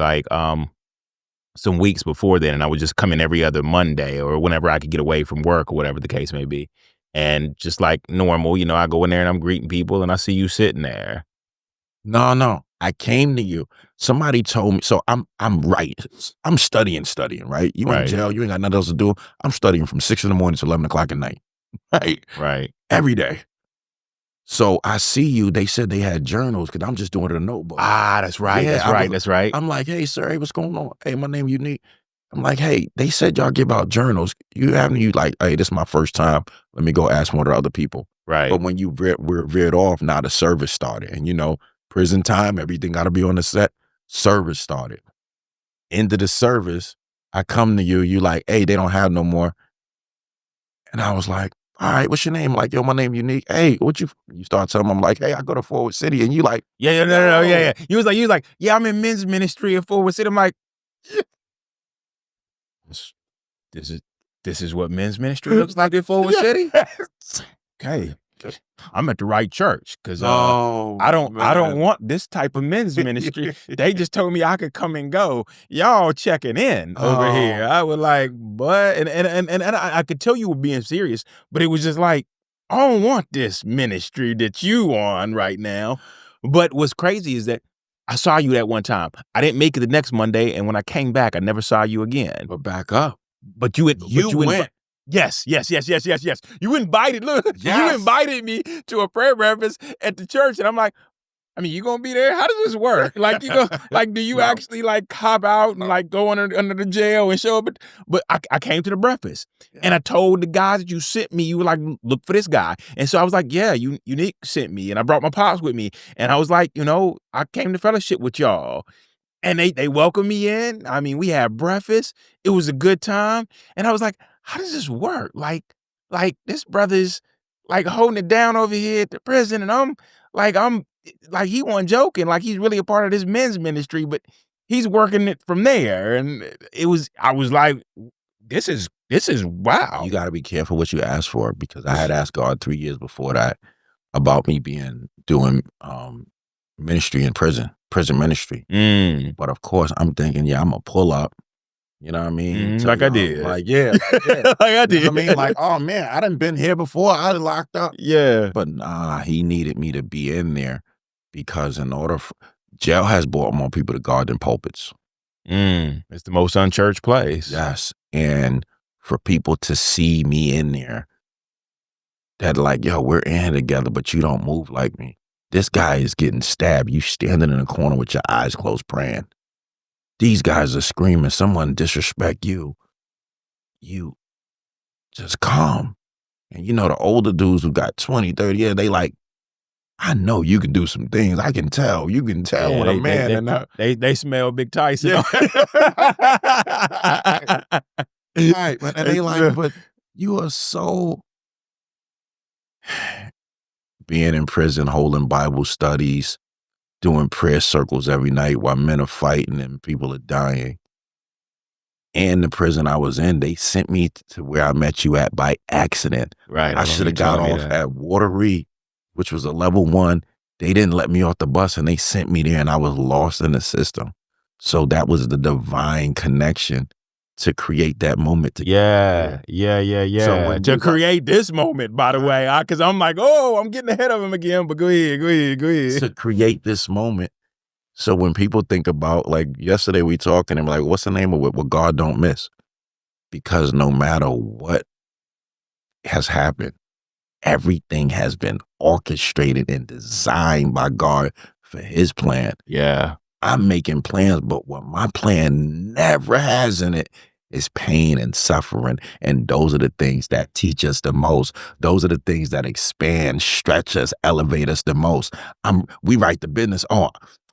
some weeks before then, and I would just come in every other Monday or whenever I could get away from work or whatever the case may be. And just like normal, I go in there and I'm greeting people and I see you sitting there. No. I came to you. Somebody told me, so I'm right. I'm studying, right? You in jail, you ain't got nothing else to do. I'm studying from 6 in the morning to 11 o'clock at night. Right? Right. Every day. So I see you, they said they had journals because I'm just doing it in a notebook. Ah, that's right. Yeah, That's right. I'm like, hey, sir, hey, what's going on? Hey, my name Unique. I'm like, hey, they said y'all give out journals. You like, hey, this is my first time. Let me go ask one of the other people. Right. But when you veered off, now the service started. And prison time, everything got to be on the set. Service started. Into the service, I come to you. You like, hey, they don't have no more. And I was like, all right, what's your name? Like, yo, my name Unique. Hey, you start telling me, I'm like, hey, I go to Forward City. And you like, yeah, no, yeah. You was like, yeah, I'm in men's ministry at Forward City. I'm like, this is what men's ministry looks like at Forward City? Okay. I'm at the right church because I don't want this type of men's ministry. They just told me I could come and go. Y'all checking in over here. I was like, but and I could tell you were being serious, but it was just like, I don't want this ministry that you on right now. But what's crazy is that I saw you that one time. I didn't make it the next Monday, and when I came back, I never saw you again. But back up. But you went. Yes. You invited, look, Yes. you invited me to a prayer breakfast at the church. And I'm like, I mean, you gonna be there? How does this work? Like, you go, like, do you No, actually like cop out and no. like go under the jail and show up? But I came to the breakfast and Yeah. I told the guys that you sent me, you were like, look for this guy. And so I was like, yeah, Unique sent me, and I brought my pops with me, and I was like, I came to fellowship with y'all. And they welcomed me in. I mean, we had breakfast. It was a good time. And I was like, how does this work? Like this brother's like holding it down over here at the prison. And I'm like, he wasn't joking. Like, he's really a part of this men's ministry, but he's working it from there. And I was like, this is wow. You gotta be careful what you ask for, because I had asked God 3 years before that about me doing ministry in prison ministry. But of course, I'm thinking, yeah, I'm gonna pull up. You know what I mean? Like I did. Like, yeah, like, yeah. Like I You know did. what I mean? Like, oh man, I done been here before. I done locked up. Yeah. But nah, he needed me to be in there because jail has brought more people to God than pulpits. It's the most unchurched place. Yes. And for people to see me in there, that like, yo, we're in here together, but you don't move like me. This guy is getting stabbed. You standing in the corner with your eyes closed praying. These guys are screaming. Someone disrespect you. You just calm. And the older dudes who got 20, 30 years, they like, I know you can do some things. I can tell. You can tell Yeah, when a man they smell Big Tyson. Yeah. Right. And they like, but you are so being in prison, holding Bible studies, doing prayer circles every night while men are fighting and people are dying. And the prison I was in, they sent me to where I met you at by accident. Right. I should have got off at Watery, which was a level 1. They didn't let me off the bus and they sent me there, and I was lost in the system. So that was the divine connection to create that moment together. Yeah. So to create this moment, by the way, because I'm like, oh, I'm getting ahead of him again, but go ahead. To create this moment. So when people think about, like yesterday we talking and like, what's the name of it? What God don't miss. Because no matter what has happened, everything has been orchestrated and designed by God for his plan. Yeah. I'm making plans, but what my plan never has in it is pain and suffering. And those are the things that teach us the most. Those are the things that expand, stretch us, elevate us the most. We write the business. Oh,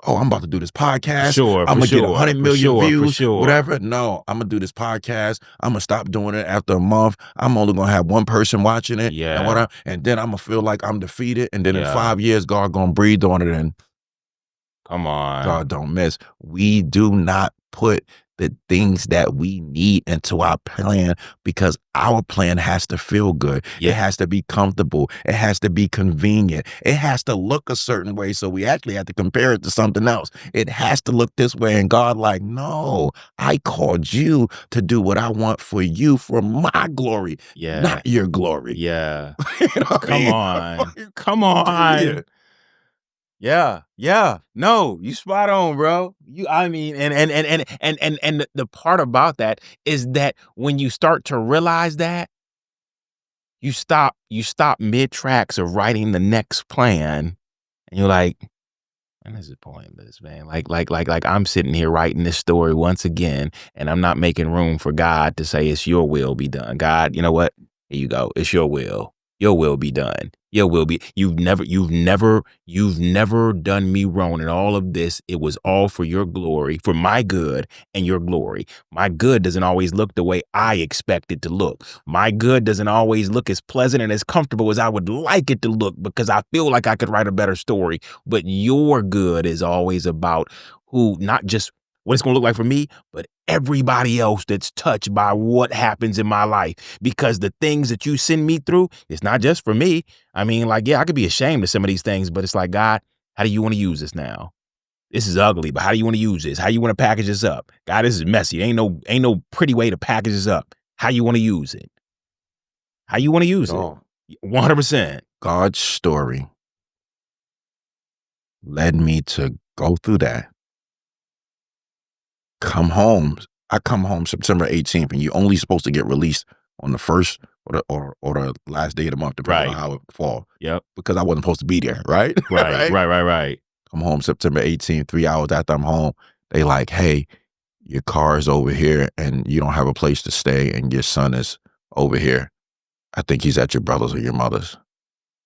I'm about to do this podcast. Sure, I'm going to get 100 million views, sure. whatever. No, I'm going to do this podcast. I'm going to stop doing it after a month. I'm only going to have one person watching it. Yeah. And then I'm going to feel like I'm defeated. And then in 5 years, God going to breathe on it, and come on. God don't miss. We do not put the things that we need into our plan, because our plan has to feel good. Yeah. It has to be comfortable. It has to be convenient. It has to look a certain way. So we actually have to compare it to something else. It has to look this way. And God like, no, I called you to do what I want for you, for my glory, not your glory. Yeah. Come on. Come on. Yeah. No, you spot on, bro. I mean, and the part about that is that when you start to realize that, you stop mid tracks of writing the next plan, and you're like, man, this is pointless, man. Like I'm sitting here writing this story once again, and I'm not making room for God to say, it's your will be done. God, you know what? Here you go. It's your will. Your will be done. Your will be. You've never done me wrong in all of this. It was all for your glory, for my good and your glory. My good doesn't always look the way I expect it to look. My good doesn't always look as pleasant and as comfortable as I would like it to look, because I feel like I could write a better story. But your good is always about not just what it's going to look like for me, but everybody else that's touched by what happens in my life. Because the things that you send me through, it's not just for me. I mean, like, yeah, I could be ashamed of some of these things, but it's like, God, how do you want to use this now? This is ugly, but how do you want to use this? How you want to package this up? God, this is messy. Ain't no pretty way to package this up. How you want to use it? How you want to use it? 100%. God's story led me to go through that. Come home. I come home September 18th, and you're only supposed to get released on the first or the last day of the month, depending on how it fall. Yep. Because I wasn't supposed to be there, right? Right. Come home September 18th, 3 hours after I'm home. They like, "Hey, your car is over here and you don't have a place to stay and your son is over here. I think he's at your brother's or your mother's."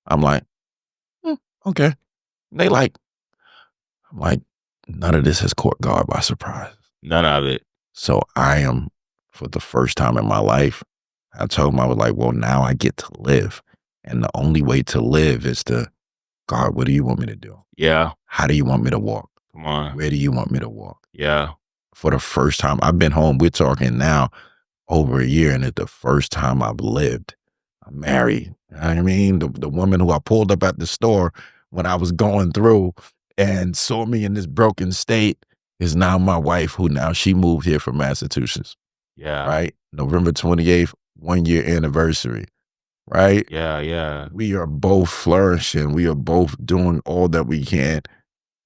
I'm like, "Mm, okay." They like I'm like, none of this has caught God by surprise. None of it. So I am, for the first time in my life, I told him, I was like, well, now I get to live. And the only way to live is to, God, what do you want me to do? Yeah. How do you want me to walk? Come on. Where do you want me to walk? Yeah. For the first time, I've been home, we're talking now over a year, and it's the first time I've lived. I'm married. You know what I mean? The woman who I pulled up at the store when I was going through and saw me in this broken state is now my wife, who now she moved here from Massachusetts, Yeah. right? November 28th, 1 year anniversary, right? Yeah. Yeah. We are both flourishing. We are both doing all that we can.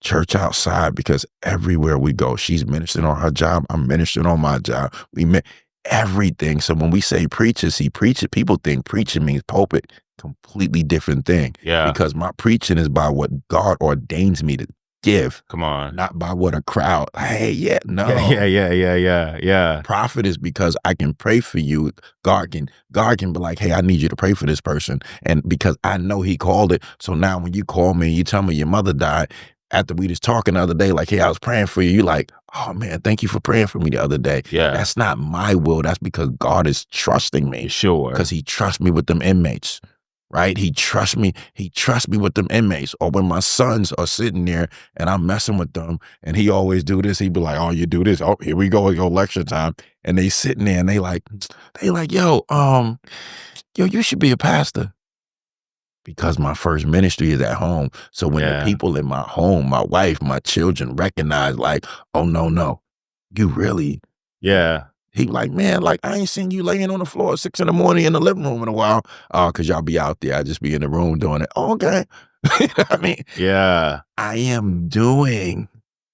Church outside, because everywhere we go, she's ministering on her job, I'm ministering on my job. Everything. So when we say preacher, see, preacher, people think preaching means pulpit. Completely different thing. Yeah. Because my preaching is by what God ordains me to give, Come on. not by what a crowd. Hey, yeah, no. Yeah. Prophet is because I can pray for you. God can be like, hey, I need you to pray for this person. And because I know he called it. So now when you call me and you tell me your mother died, after we just talking the other day, like, hey, I was praying for you. You like, oh man, thank you for praying for me the other day. Yeah. That's not my will. That's because God is trusting me. Sure. Because he trusts me with them inmates. Right? He trusts me. He trusts me with them inmates. Or when my sons are sitting there and I'm messing with them and he always do this, he'd be like, oh, you do this. Oh, here we go. It go lecture time. And they sitting there and they like, yo, you should be a pastor. Because my first ministry is at home. So when the people in my home, my wife, my children recognize like, oh, no, you really. Yeah. He like, man, like, I ain't seen you laying on the floor at 6 a.m. in the living room in a while. Oh, because y'all be out there. I just be in the room doing it. Oh, okay. You know what I mean? Yeah. I am doing,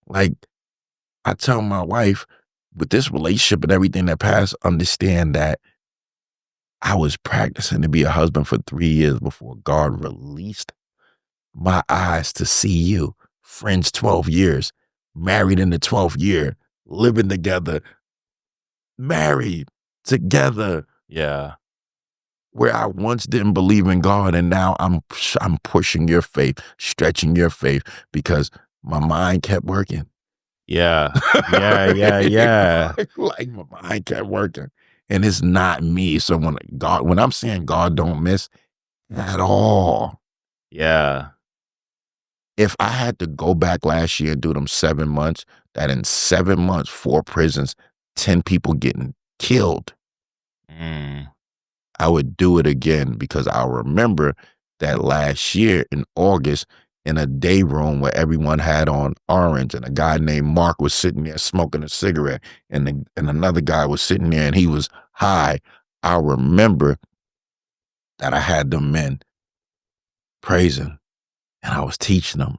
like, I tell my wife, with this relationship and everything that passed, understand that I was practicing to be a husband for 3 years before God released my eyes to see you. Friends 12 years, married in the 12th year, living together, married together. Yeah. Where I once didn't believe in God, and now I'm pushing your faith, stretching your faith, because my mind kept working. Yeah. Yeah. Like my mind kept working, and it's not me. So when I'm saying God don't miss at all, Yeah. if I had to go back last year and do them 7 months, that in 7 months, 4 prisons, 10 people getting killed, I would do it again, because I remember that last year in August in a day room where everyone had on orange and a guy named Mark was sitting there smoking a cigarette and another guy was sitting there and he was high. I remember that I had them men praising and I was teaching them.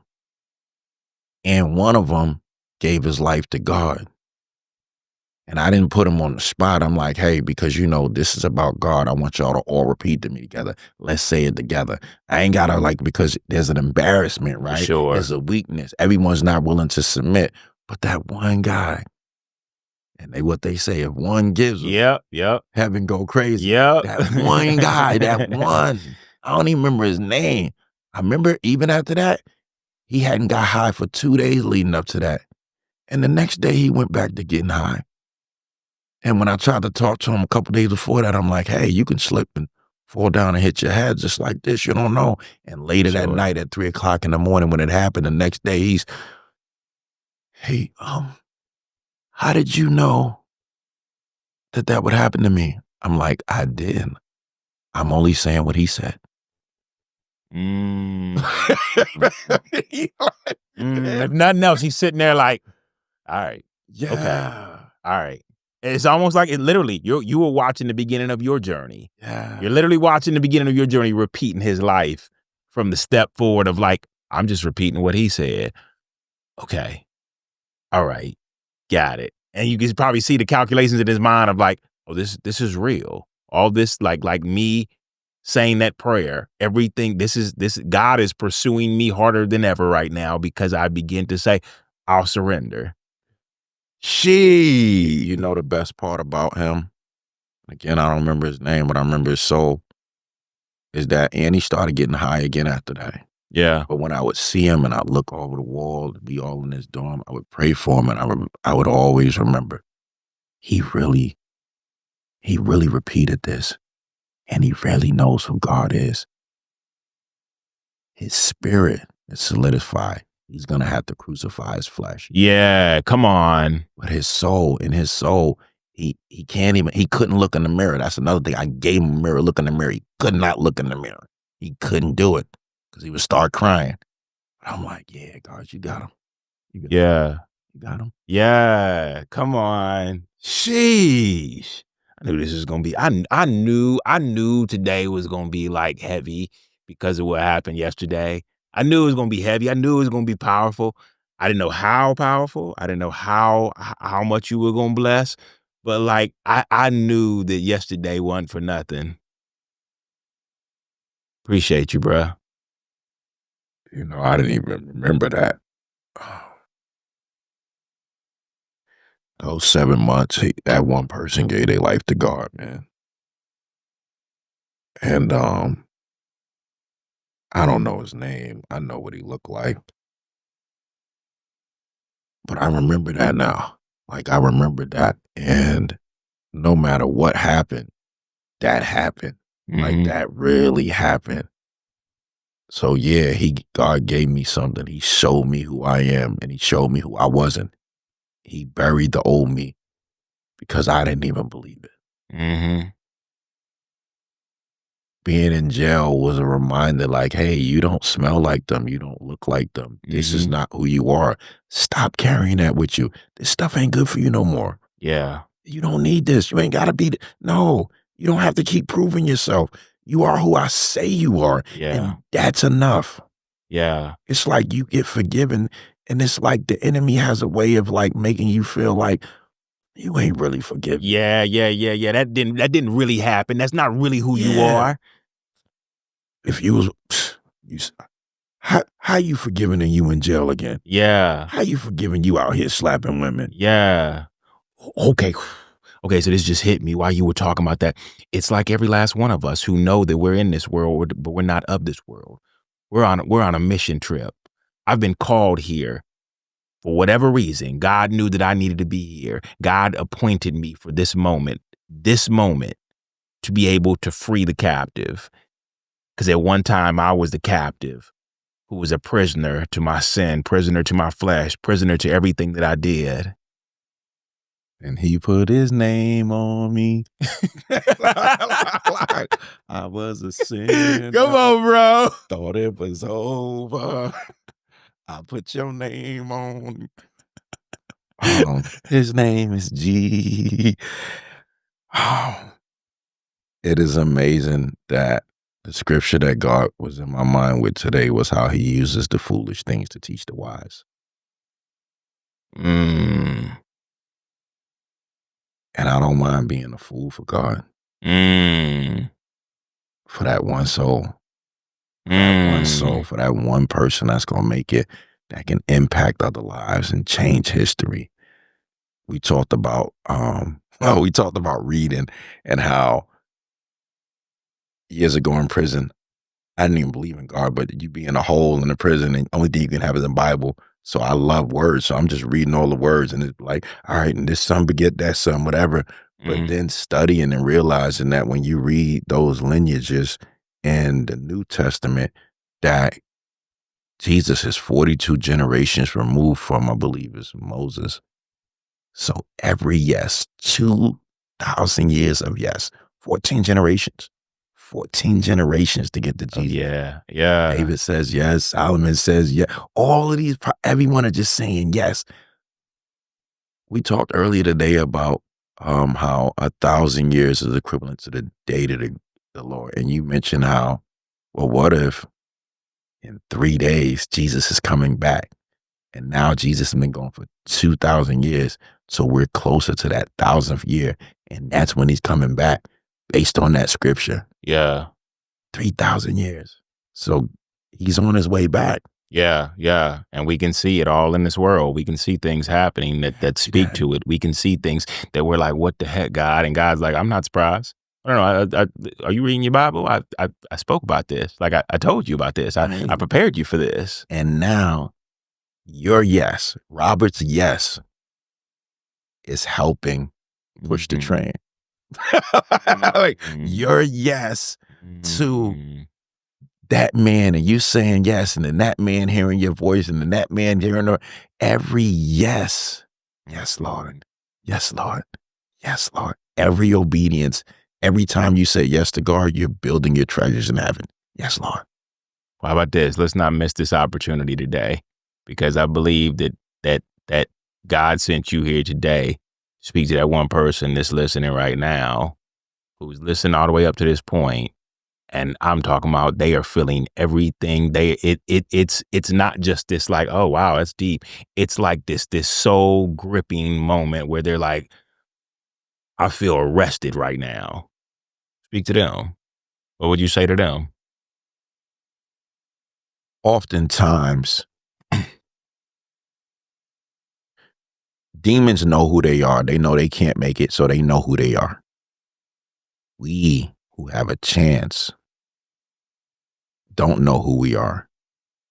And one of them gave his life to God. And I didn't put him on the spot. I'm like, hey, because this is about God. I want y'all to all repeat to me together. Let's say it together. I ain't gotta because there's an embarrassment, right? Sure. There's a weakness. Everyone's not willing to submit. But that one guy, and what they say, if one gives them, Yep. heaven go crazy. Yep. That one guy, that one, I don't even remember his name. I remember even after that, he hadn't got high for 2 days leading up to that. And the next day he went back to getting high. And when I tried to talk to him a couple days before that, I'm like, hey, you can slip and fall down and hit your head just like this. You don't know. And later that night at 3 o'clock in the morning when it happened, the next day hey, how did you know that would happen to me? I'm like, I did. I'm only saying what he said. If nothing else, he's sitting there like, all right. Yeah. Okay. All right. It's almost like it literally, you were watching the beginning of your journey. Yeah. You're literally watching the beginning of your journey, repeating his life from the step forward of like, I'm just repeating what he said. Okay. All right. Got it. And you can probably see the calculations in his mind of like, oh, this is real. All this like me saying that prayer, everything, God is pursuing me harder than ever right now because I begin to say, I'll surrender. You know the best part about him? Again, I don't remember his name, but I remember his soul. Is that and he started getting high again after that. Yeah. But when I would see him and I'd look over the wall, be all in his dorm, I would pray for him, and I would always remember he really repeated this, and he really knows who God is. His spirit is solidified. He's gonna have to crucify his flesh. Yeah, come on. But his soul, he couldn't look in the mirror. That's another thing. I gave him a mirror, look in the mirror. He could not look in the mirror. He couldn't do it because he would start crying. I'm like, yeah, God, you got him. Yeah. You got him. Yeah, come on. Sheesh. I knew this was gonna be. I knew today was gonna be like heavy because of what happened yesterday. I knew it was gonna be heavy. I knew it was gonna be powerful. I didn't know how powerful. I didn't know how much you were gonna bless. But like I knew that yesterday wasn't for nothing. Appreciate you, bruh. You know, I didn't even remember that. Those 7 months, that one person gave their life to God, man. And I don't know his name. I know what he looked like. But I remember that now. Like, I remember that. And no matter what happened, that happened. Like, that really happened. So yeah, God gave me something. He showed me who I am, and he showed me who I wasn't. He buried the old me because I didn't even believe it. Being in jail was a reminder like, hey, you don't smell like them. You don't look like them. This is not who you are. Stop carrying that with you. This stuff ain't good for you no more. Yeah. You don't need this. You ain't got to be. No, you don't have to keep proving yourself. You are who I say you are. Yeah. And that's enough. Yeah. It's like you get forgiven, and it's like the enemy has a way of like making you feel like you ain't really forgiven. Yeah. That didn't really happen. That's not really who you are. If you was, how you forgiving and you in jail again? Yeah. How you forgiving you out here slapping women? Yeah. Okay. Okay, so this just hit me while you were talking about that. It's like every last one of us who know that we're in this world, but we're not of this world. We're on a mission trip. I've been called here for whatever reason. God knew that I needed to be here. God appointed me for this moment to be able to free the captive. Because at one time I was the captive who was a prisoner to my sin, prisoner to my flesh, prisoner to everything that I did. And he put his name on me. I was a sinner. Come on, bro. Thought it was over. I put your name on. His name is G. It is amazing that the scripture that God was in my mind with today was how he uses the foolish things to teach the wise. And I don't mind being a fool for God. For that one soul. For that one soul. For that one person that's going to make it, that can impact other lives and change history. We talked about, reading and how years ago in prison, I didn't even believe in God, but you be in a hole in the prison and only thing you can have is the Bible. So I love words. So I'm just reading all the words and it's like, all right, and this son beget that son, whatever. But then studying and realizing that when you read those lineages in the New Testament, that Jesus is 42 generations removed from, I believe, is Moses. So every yes, 2,000 years of yes, 14 generations. 14 generations to get to Jesus. Yeah. David says yes. Solomon says yes. All of these, everyone are just saying yes. We talked earlier today about how 1,000 years is equivalent to the day to the Lord. And you mentioned how, well, what if in 3 days Jesus is coming back? And now Jesus has been gone for 2,000 years. So we're closer to that 1,000th year. And that's when he's coming back based on that scripture. Yeah. 3,000 years. So he's on his way back. Yeah, yeah. And we can see it all in this world. We can see things happening that speak to it. We can see things that we're like, what the heck, God? And God's like, I'm not surprised. I don't know. Are you reading your Bible? I spoke about this. Like I told you about this. I prepared you for this. And now your yes, Robert's yes, is helping push the train. Like your yes to that man, and you saying yes, and then that man hearing your voice, and then that man hearing every yes. Yes, Lord. Yes, Lord. Yes, Lord. Every obedience, every time you say yes to God, you're building your treasures in heaven. Yes, Lord. Well, how about this? Let's not miss this opportunity today, because I believe that God sent you here today to speak to that one person that's listening right now, who's listening all the way up to this point. And I'm talking about they are feeling everything. It's not just this like, oh wow, that's deep. It's like this soul gripping moment where they're like, I feel arrested right now. Speak to them. What would you say to them? Oftentimes, demons know who they are. They know they can't make it, so they know who they are. We who have a chance don't know who we are.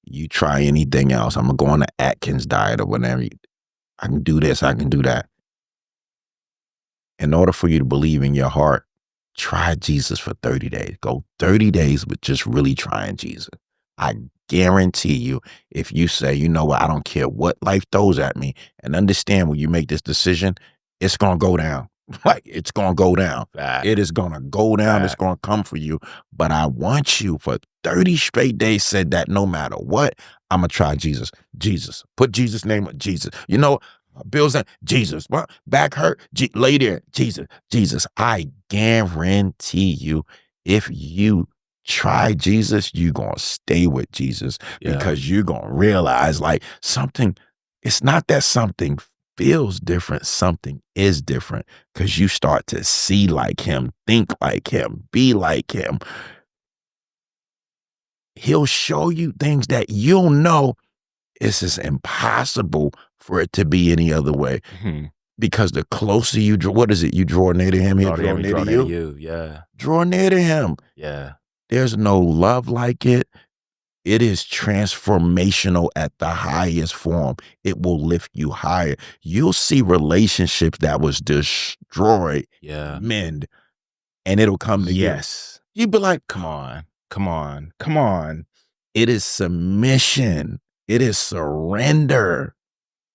You try anything else. I'm going to go on the Atkins diet or whatever. I can do this. I can do that. In order for you to believe in your heart, try Jesus for 30 days. Go 30 days with just really trying Jesus. I guarantee you, if you say, you know what, I don't care what life throws at me, and understand when you make this decision, it's going to go down. Like, it's going to go down. It is going to go down. It's going to come for you. But I want you for 30 straight days said that no matter what, I'm going to try Jesus. Jesus. Put Jesus' name on Jesus. You know, Bill's name, Jesus. What? Back hurt? Lay there. Jesus. Jesus. I guarantee you, if you try Jesus, you're going to stay with Jesus, because you're going to realize like something, it's not that something feels different, something is different, because you start to see like him, think like him, be like him. He'll show you things that you'll know it's just impossible for it to be any other way. Because the closer you draw, what is it? You draw near to him, he'll draw near to you. Yeah. Draw near to him. Yeah. There's no love like it. It is transformational at the highest form. It will lift you higher. You'll see relationships that was destroyed mend, and it'll come to you. You'd be like, come on, come on, come on. It is submission. It is surrender.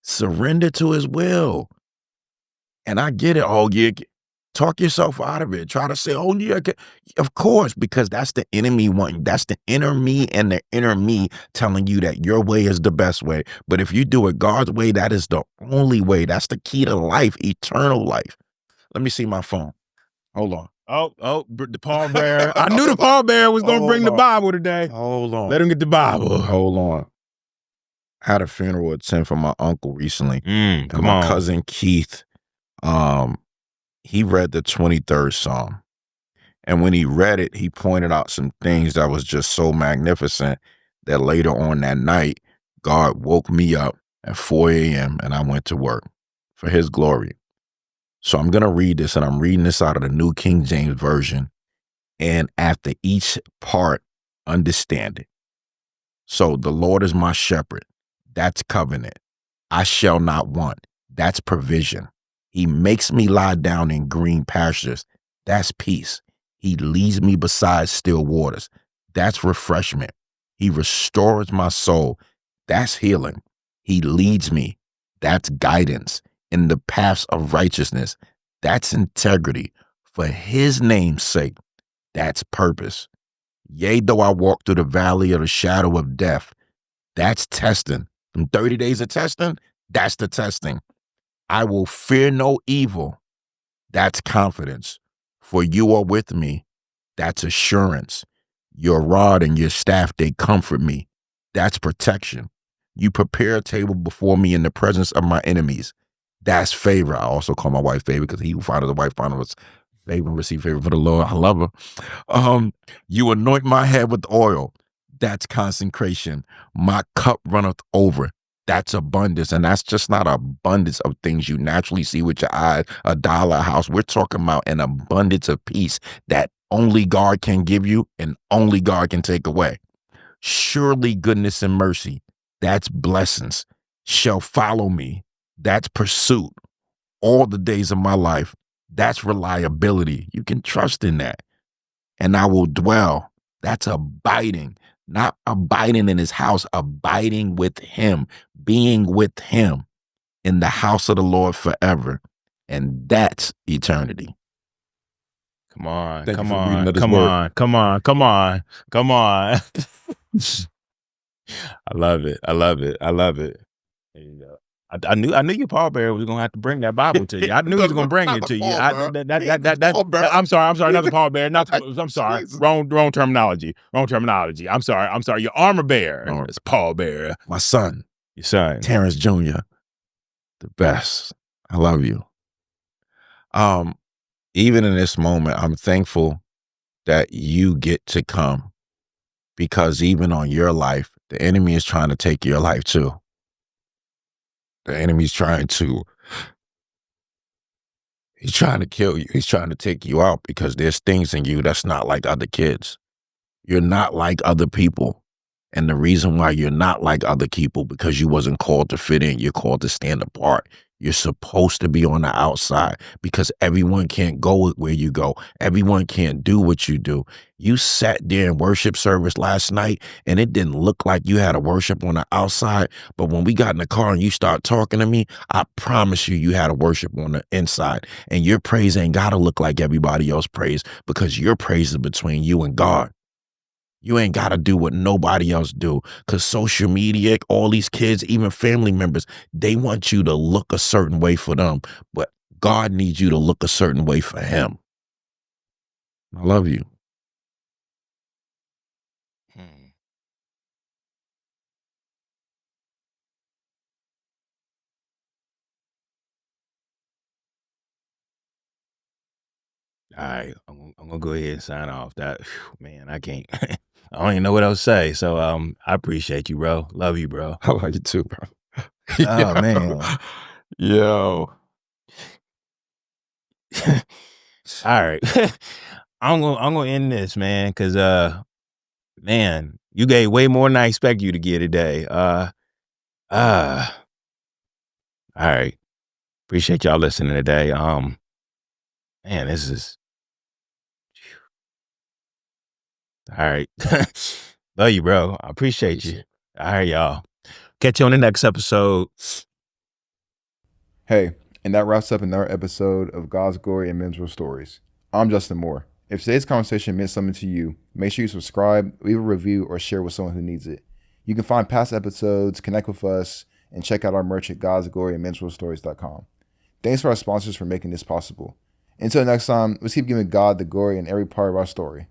Surrender to his will. And I get it. Oh, yeah. Talk yourself out of it. Try to say, oh, yeah, of course, because that's the enemy wanting. That's the inner me and the inner me telling you that your way is the best way. But if you do it God's way, that is the only way. That's the key to life, eternal life. Let me see my phone. Hold on. Oh, the pallbearer. I knew the pallbearer was going to bring the Bible today. Hold on. Let him get the Bible. Hold on. I had a funeral attend for my uncle recently. And Come my on. cousin Keith, he read the 23rd Psalm. And when he read it, he pointed out some things that was just so magnificent that later on that night, God woke me up at 4 a.m. and I went to work for his glory. So I'm going to read this, and I'm reading this out of the New King James Version. And after each part, understand it. So the Lord is my shepherd. That's covenant. I shall not want. That's provision. He makes me lie down in green pastures. That's peace. He leads me beside still waters. That's refreshment. He restores my soul. That's healing. He leads me. That's guidance in the paths of righteousness. That's integrity. For his name's sake, that's purpose. Yea, though I walk through the valley of the shadow of death, that's testing. From 30 days of testing, that's the testing. I will fear no evil. That's confidence. For you are with me. That's assurance. Your rod and your staff, they comfort me. That's protection. You prepare a table before me in the presence of my enemies. That's favor. I also call my wife favor, because he who findeth a wife findeth Favor and receive favor for the Lord. I love her. You anoint my head with oil. That's consecration. My cup runneth over. That's abundance. And that's just not abundance of things you naturally see with your eyes, a dollar, a house. We're talking about an abundance of peace that only God can give you and only God can take away. Surely goodness and mercy, that's blessings, shall follow me. That's pursuit. All the days of my life, that's reliability. You can trust in that. And I will dwell. That's abiding, not abiding in his house, abiding with him, being with him in the house of the Lord forever. And that's eternity. Come on, Thank you come for reading on, of this come word. on, come on, come on, come on. I love it. I love it. I love it. There you go. I knew your pallbearer was gonna have to bring that Bible to you. I knew he was gonna bring Not it the to you. pallbearer. That, He ain't the pallbearer. I'm sorry, not the pallbearer. Not the, I'm sorry. Jesus. Wrong terminology. Wrong terminology. I'm sorry. Your armor bearer. No. It's pallbearer. My son, Your son. Terrence Jr., the best. I love you. Even in this moment, I'm thankful that you get to come, because even on your life, the enemy is trying to take your life too. The enemy's trying to kill you. He's trying to take you out because there's things in you that's not like other kids. You're not like other people. And the reason why you're not like other people, because you wasn't called to fit in. You're called to stand apart. You're supposed to be on the outside, because everyone can't go where you go. Everyone can't do what you do. You sat there in worship service last night and it didn't look like you had a worship on the outside. But when we got in the car and you start talking to me, I promise you had a worship on the inside. And your praise ain't got to look like everybody else praise, because your praise is between you and God. You ain't got to do what nobody else do, because social media, all these kids, even family members, they want you to look a certain way for them, but God needs you to look a certain way for him. I love you. All right, I'm gonna go ahead and sign off. That man, I can't. I don't even know what else to say. So I appreciate you, bro. Love you, bro. I love you too, bro. Oh man. Yo. All right. I'm gonna end this, man, because man, you gave way more than I expect you to get today. All right. Appreciate y'all listening today. Man, this is all right. Love you, bro. I appreciate you. All right, y'all. Catch you on the next episode. Hey, and that wraps up another episode of God's Glory and Men's Real Stories. I'm Justin Moore. If today's conversation meant something to you, make sure you subscribe, leave a review, or share with someone who needs it. You can find past episodes, connect with us, and check out our merch at godsgloryandmensrealstories.com. Thanks to our sponsors for making this possible. Until next time, let's keep giving God the glory in every part of our story.